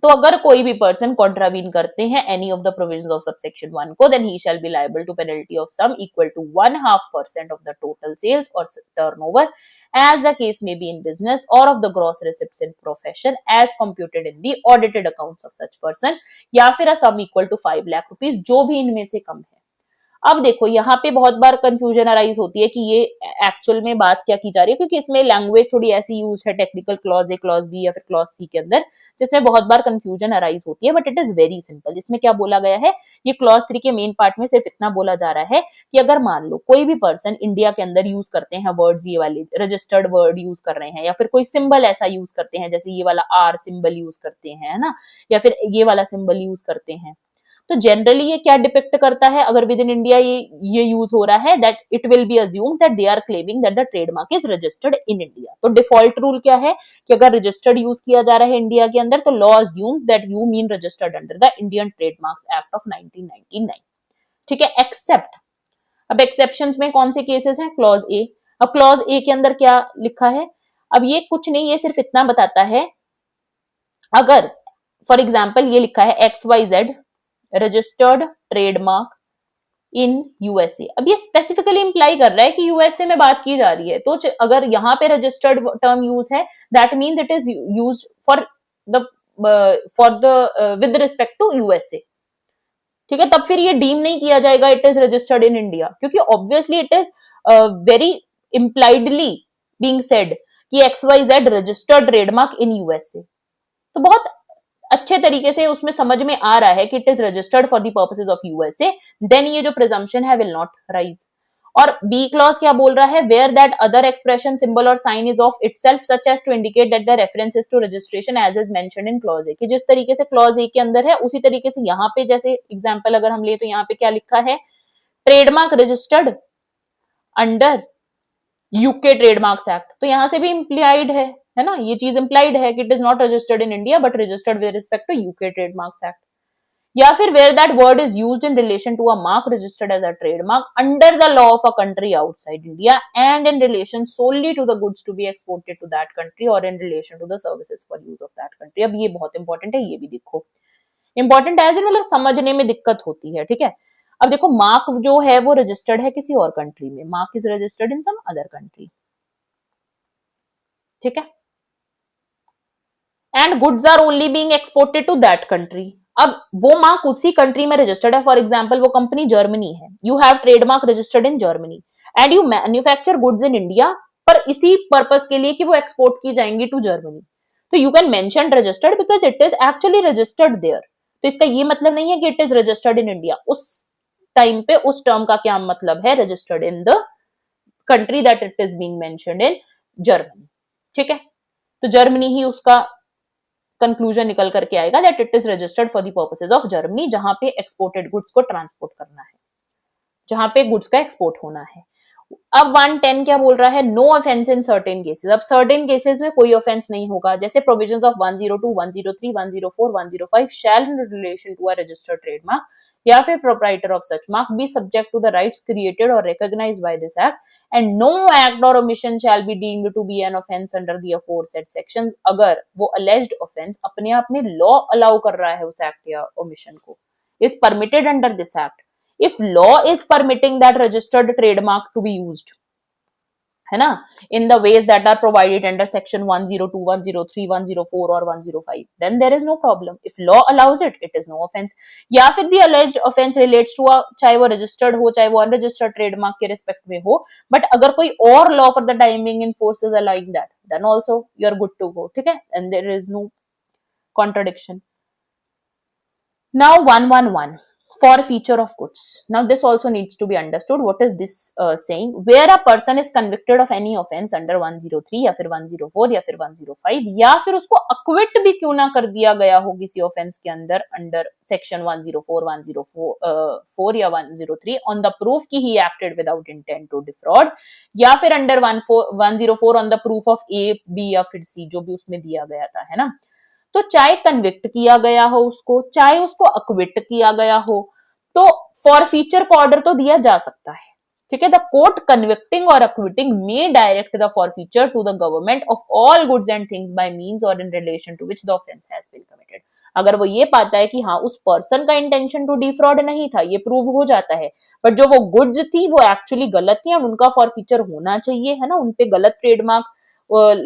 तो अगर कोई भी पर्सन कॉन्ट्रावीन करते हैं any of the provisions of subsection 1 को, then he shall be liable to penalty of sum equal to 1/2% of the total sales और turnover as the case may be in business or of the gross receipts in profession as computed in the audited accounts of such person, या फिर a sum equal to 5 lakh rupees, जो भी इनमें से कम है. अब देखो यहाँ पे बहुत बार कंफ्यूजन अराइज होती है कि ये एक्चुअल में बात क्या की जा रही है, क्योंकि इसमें लैंग्वेज थोड़ी ऐसी यूज है technical clause A, clause B या फिर क्लॉज सी के अंदर, जिसमें बहुत बार कंफ्यूजन अराइज होती है, but it is very simple. इसमें क्या बोला गया है, ये क्लॉज 3 के मेन पार्ट में सिर्फ इतना बोला जा रहा है कि अगर मान लो कोई भी पर्सन इंडिया के अंदर यूज करते हैं वर्ड्स, ये वाले रजिस्टर्ड वर्ड यूज कर रहे हैं, या फिर कोई सिंबल ऐसा यूज करते हैं, जैसे ये वाला आर सिंबल यूज करते हैं, है ना, या फिर ये वाला सिंबल यूज करते हैं, तो जनरली ये क्या डिपिक्ट करता है, अगर विद इन इंडिया ये यूज हो रहा है, that it will be assumed that they are claiming that the trademark is registered in India. तो डिफॉल्ट रूल क्या है कि अगर रजिस्टर्ड यूज किया जा रहा है इंडिया के अंदर, तो law assumes that you mean registered under the Indian trademarks act of 1999. ठीक है, एक्सेप्ट. अब एक्सेप्शंस में कौन से केसेस हैं, क्लॉज ए. अब क्लॉज ए के अंदर क्या लिखा है, अब ये कुछ नहीं, ये सिर्फ इतना बताता है, अगर फॉर एग्जाम्पल ये लिखा है XYZ registered trademark in USA. अब ये स्पेसिफिकली इंप्लाई कर रहा है कि यूएसए में बात की जा रही है, तो अगर यहाँ पे रजिस्टर्ड टर्म यूज है, that means it is used for the with respect to USA. ठीक है, तब फिर ये डीम नहीं किया जाएगा it is registered in India, क्योंकि obviously it is very impliedly being said कि XYZ registered trademark in USA. तो बहुत अच्छे तरीके से उसमें समझ में आ रहा है कि it is registered for the purposes of USA, then ये जो प्रिजम्पशन है विल नॉट राइज. और बी क्लॉज क्या बोल रहा है, where that other expression symbol और sign is of itself such as to indicate that the reference is to registration as is mentioned in clause A, कि जिस तरीके से क्लॉज ए के अंदर है उसी तरीके से यहाँ पे, जैसे एग्जांपल अगर हम ले तो यहाँ पे क्या लिखा है, trademark registered under UK trademarks act, तो यहां से भी इंप्लाइड है ना, ये चीज इंप्लाइड है कि it is not registered in India but registered with respect to UK trademarks act. या फिर where that word is used in relation to a mark registered as a trademark under the law of a country outside India and in relation solely to the goods to be exported to that country or in relation to the services for use of that country. अब ये बहुत important है, ये भी देखो important as मतलब समझने में दिक्कत होती है. ठीक है, अब देखो मार्क जो है वो रजिस्टर्ड है किसी और कंट्री में, mark is registered in some other country. ठीक है, and goods are only being exported to that country. अब वो मार्क उसी कंट्री में रजिस्टर्ड है, फॉर एग्जांपल वो कंपनी जर्मनी है, you have trademark registered in Germany and you manufacture goods in India, पर इसी पर्पस के लिए कि वो एक्सपोर्ट की जाएंगी टू जर्मनी, तो you can mention registered because it is actually registered there. तो इसका ये मतलब नहीं है कि it is registered in India, उस टाइम पे उस टर्म का क्या मतलब है, registered in the country that it is being mentioned in Germany. ठीक है, तो जर्मनी ही उसका कंक्लूजन निकल करके आएगा that it is registered for the purposes of Germany, जहां पे एक्सपोर्टेड गुड्स को ट्रांसपोर्ट करना है, जहां पे गुड्स का एक्सपोर्ट होना है. अब 110 क्या बोल रहा है, no offence in certain cases. अब सर्टेन केसेस में कोई ऑफेंस नहीं होगा, जैसे provisions of 102, 103, 104, 105 shall in relation to a registered trademark या फिर proprietor of such mark be subject to the rights created or recognised by this act and no act or omission shall be deemed to be an offence under the aforesaid sections. अगर वो alleged offence अपने आप में law allow कर रहा है उस act या ओमिशन को, is permitted under this act, if law is permitting that registered trademark to be used, है ना, in the ways that are provided under section 102, 103, 104 or 105, then there is no problem. If law allows it, it is no offense. या फिर the alleged offense relates to a, चाहे वो registered हो चाहे वो unregistered trademark के respect में हो, but अगर कोई और law for the time being enforces allowing that, then also you are good to go. ठीक है, and there is no contradiction. Now 111 forfeiture of goods. Now this also needs to be understood. What is this saying? Where a person is convicted of any offense under 103 या फिर 104 या फिर 105 या फिर उसको acquit भी क्यों ना कर दिया गया हो किसी offense के अंदर अंडर section 104, 104 या 103 on the proof कि he acted without intent to defraud या फिर under 104 on the proof of A, B या फिर C जो भी उसमें दिया गया था, है ना। तो चाहे कन्विक्ट किया गया हो उसको, चाहे उसको अक्विट किया गया हो, तो फॉरफीचर का ऑर्डर तो दिया जा सकता है, ठीक है। The court convicting or acquitting may direct the forfeiture to the government of all goods and things by means or in relation to which the offence has been committed. अगर वो ये पाता है कि हाँ उस पर्सन का इंटेंशन टू डिफ्रॉड नहीं था, ये प्रूव हो जाता है, बट जो वो गुड्स थी वो एक्चुअली गलत थी और उनका फॉरफीचर होना चाहिए, है ना, उनपे गलत ट्रेडमार्क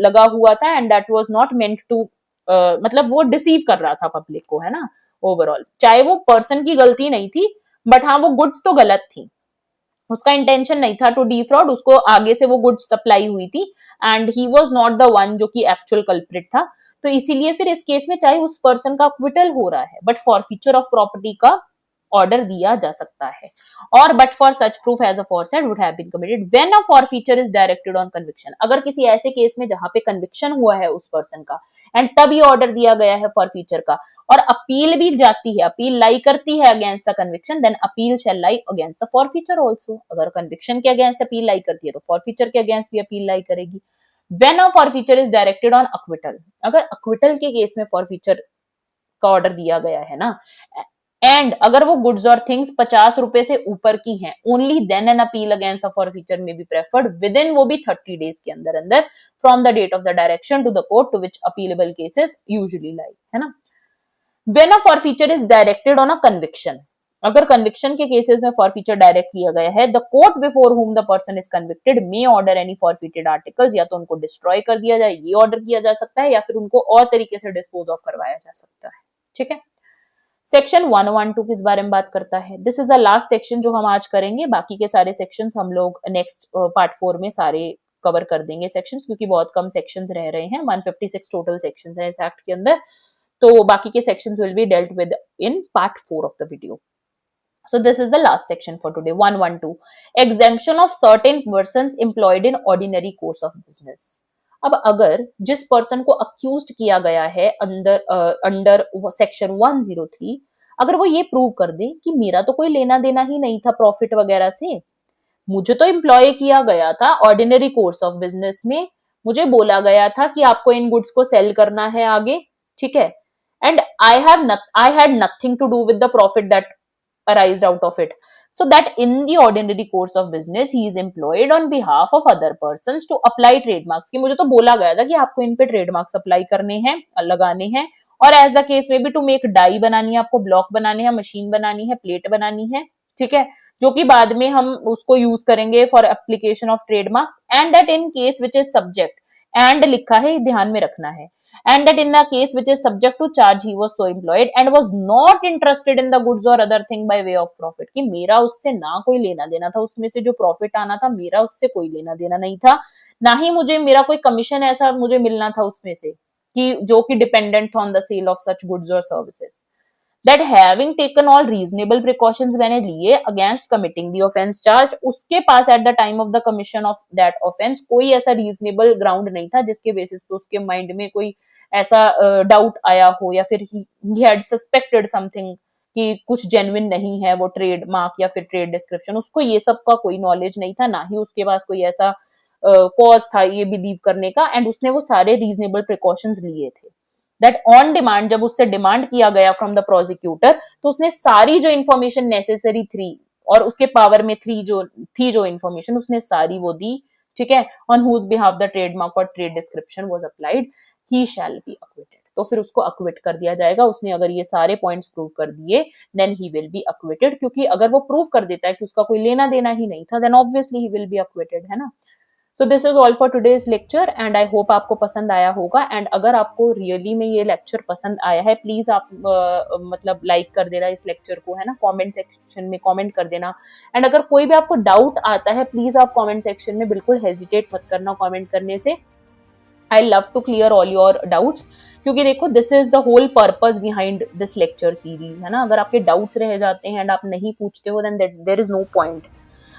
लगा हुआ था and that was not meant to मतलब वो डिसीव कर रहा था पब्लिक को, है ना। ओवरऑल चाहे वो पर्सन की गलती नहीं थी, बट हाँ वो गुड्स तो गलत थी, उसका इंटेंशन नहीं था टू डिफ्रॉड, उसको आगे से वो गुड्स सप्लाई हुई थी and he was not the one जो कि एक्चुअल कल्प्रिट था। तो इसीलिए फिर इस केस में चाहे उस पर्सन का क्विटल हो रहा है, बट फॉरफीचर ऑफ प्रॉपर्टी का ऑर्डर दिया जा सकता है। और but for such proof as aforesaid would have been committed when a forfeiture is directed on conviction. अगर किसी ऐसे केस में जहां पे कन्विक्शन हुआ है उस पर्सन का एंड तब ये ऑर्डर दिया गया है फॉरफीचर का, और अपील भी जाती है, अपील लाई करती है against the conviction, then appeal shall lie against the forfeiture also. अगर कन्विक्शन के अगेंस्ट अपील लाई करती है तो फॉरफीचर के अगेंस्ट भी अपील लाई करेगी। When a forfeiture is directed on acquittal, अगर अक्विटल के केस में फॉरफीचर का ऑर्डर दिया गया है ना, एंड अगर वो गुड्स और थिंग्स 50 रुपए से ऊपर की हैं, only then an appeal against the forfeiture may be preferred within, वो भी 30 डेज के अंदर अंदर, from the date of the direction to the court to which appealable cases usually lie, है ना। When a forfeiture is directed on a conviction, अगर conviction के cases में फॉरफीचर डायरेक्ट किया गया है, the court before whom the person is convicted may order any फॉरफीटेड articles, या तो उनको डिस्ट्रॉय कर दिया जाए, ये ऑर्डर किया जा सकता है, या फिर उनको और तरीके से डिस्पोज ऑफ करवाया जा सकता है, ठीक है। सेक्शन 112 किस बारे में बात करता है? This is the last section जो हम आज करेंगे, बाकी के सारे सेक्शंस हम लोग नेक्स्ट पार्ट 4 में सारे कवर कर देंगे सेक्शंस, क्योंकि बहुत कम सेक्शंस रह रहे हैं, 156 टोटल सेक्शंस हैं इस एक्ट के अंदर, तो बाकी के sections will be dealt with in part 4 of the video. So this is the last section for today. 112 exemption of certain persons employed in ordinary course of business. अब अगर जिस पर्सन को अक्यूज्ड किया गया है अंडर सेक्शन 103, अगर वो ये प्रूव कर दे कि मेरा तो कोई लेना देना ही नहीं था प्रॉफिट वगैरह से, मुझे तो एम्प्लॉय किया गया था ऑर्डिनरी कोर्स ऑफ बिजनेस में, मुझे बोला गया था कि आपको इन गुड्स को सेल करना है आगे, ठीक है, and I had nothing to do with the profit that arised out of it, so that in the ordinary course of business he is employed on behalf of other persons to apply trademarks, कि मुझे तो बोला गया था कि आपको इन पे trademarks apply करने हैं, लगाने हैं, और एज द केस में भी टू मेक डाई बनानी है, आपको ब्लॉक बनाने हैं, मशीन बनानी है, प्लेट बनानी है, ठीक है, जो कि बाद में हम उसको यूज करेंगे for application of trademarks, and that in case which is subject, and लिखा है, ध्यान में रखना है, and that in the case which is subject to charge he was so employed and was not interested in the goods or other thing by way of profit, कि मेरा उससे ना कोई लेना देना था, उसमें से जो प्रॉफिट आना था मेरा उससे कोई लेना देना नहीं था, ना ही मुझे मेरा कोई कमीशन ऐसा मुझे मिलना था उसमें से कि जो कि डिपेंडेंट था on the sale of such goods और services, that having taken all reasonable precautions मैंने लिए against committing the offense charge, उसके पास at the time of the commission of that offense कोई ऐसा reasonable ground नहीं था जिसके बेसिस पे उसके माइंड में कोई ऐसा डाउट आया हो, या फिर he had suspected something कि कुछ जेन्युइन नहीं है वो ट्रेड मार्क या फिर ट्रेड डिस्क्रिप्शन, उसको ये सब का कोई नॉलेज नहीं था, ना ही उसके पास कोई ऐसा कॉज था ये बिलीव करने का, एंड उसने वो सारे रीजनेबल प्रिकॉशंस लिए थे। दैट ऑन डिमांड, जब उससे डिमांड किया गया फ्रॉम द प्रोसिक्यूटर, तो उसने सारी जो इन्फॉर्मेशन नेसेसरी थी और उसके पावर में जो इन्फॉर्मेशन उसने सारी वो दी, ठीक है, on whose behalf the trademark or trade description was applied, he shall be acquitted, तो फिर उसको अक्विट कर दिया जाएगा। उसने अगर ये सारे पॉइंट्स प्रूव कर दिए then he will be acquitted, क्योंकि अगर वो प्रूव कर देता है कि उसका कोई लेना देना ही नहीं था, then obviously he will be acquitted, है ना। So this is all for today's lecture and I hope आपको पसंद आया होगा, एंड अगर आपको रियली में ये लेक्चर पसंद आया है, प्लीज आप मतलब लाइक कर देना इस लेक्चर को, है ना, कमेंट सेक्शन में कमेंट कर देना, एंड अगर कोई भी आपको डाउट आता है प्लीज आप कमेंट सेक्शन में बिल्कुल हेजिटेट मत करना कमेंट करने से, I love to clear all your doubts. क्योंकि देखो this is the whole purpose behind this lecture series, है ना। अगर आपके डाउट्स रह जाते हैं एंड आप नहीं पूछते हो, then there is no point.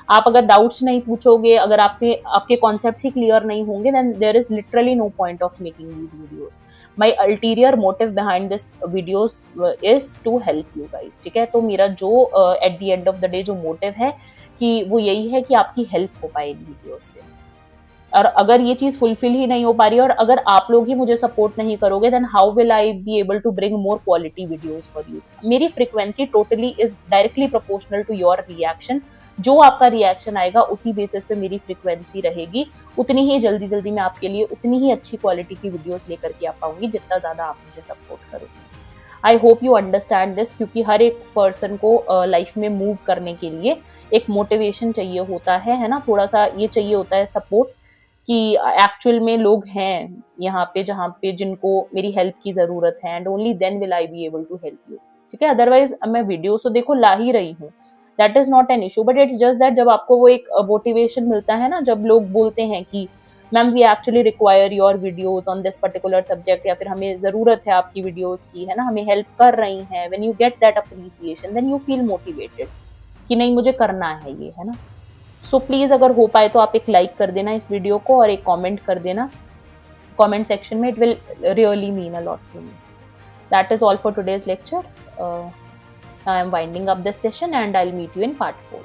आप अगर डाउट्स नहीं पूछोगे, अगर आपके कॉन्सेप्ट्स ही क्लियर नहीं होंगे, then there is literally no point of making these videos. My ulterior motive behind this videos is to help you guys, ठीक है। तो मेरा जो at the end of the day जो मोटिव है कि वो यही है कि आपकी हेल्प हो पाए इन वीडियोस से। और अगर ये चीज फुलफिल ही नहीं हो पा रही है और अगर आप लोग ही मुझे सपोर्ट नहीं करोगे, then how will I be able to bring more quality videos for you. मेरी frequency totally is directly proportional to your reaction. जो आपका रिएक्शन आएगा उसी बेसिस पे मेरी फ्रीक्वेंसी रहेगी। उतनी ही जल्दी मैं आपके लिए उतनी ही अच्छी क्वालिटी की वीडियोस लेकर के आ पाऊंगी जितना ज्यादा आप मुझे सपोर्ट करोगे। I hope you understand this, क्योंकि हर एक पर्सन को लाइफ में मूव करने के लिए एक मोटिवेशन चाहिए होता है ना। थोड़ा सा ये चाहिए होता है सपोर्ट कि एक्चुअल में लोग हैं यहाँ पे जहाँ पे जिनको मेरी हेल्प की जरूरत है, and only then will I be able to help you, ठीक है। अदरवाइज मैं वीडियो तो देखो ला ही रही हूँ, that is not an issue, but it's just that जब आपको वो एक मोटिवेशन मिलता है ना, जब लोग बोलते हैं कि ma'am we actually require your videos on this particular subject, या फिर हमें जरूरत है आपकी वीडियोज की, है ना, हमें हेल्प कर रही हैं, when you get that appreciation then you feel motivated कि नहीं मुझे करना है ये, है ना। सो प्लीज अगर हो पाए तो आप एक लाइक कर देना इस वीडियो को और एक कमेंट कर देना कमेंट सेक्शन में, it will really mean a lot to me. That is all for today's lecture. I am winding up this session and I'll meet you in part 4.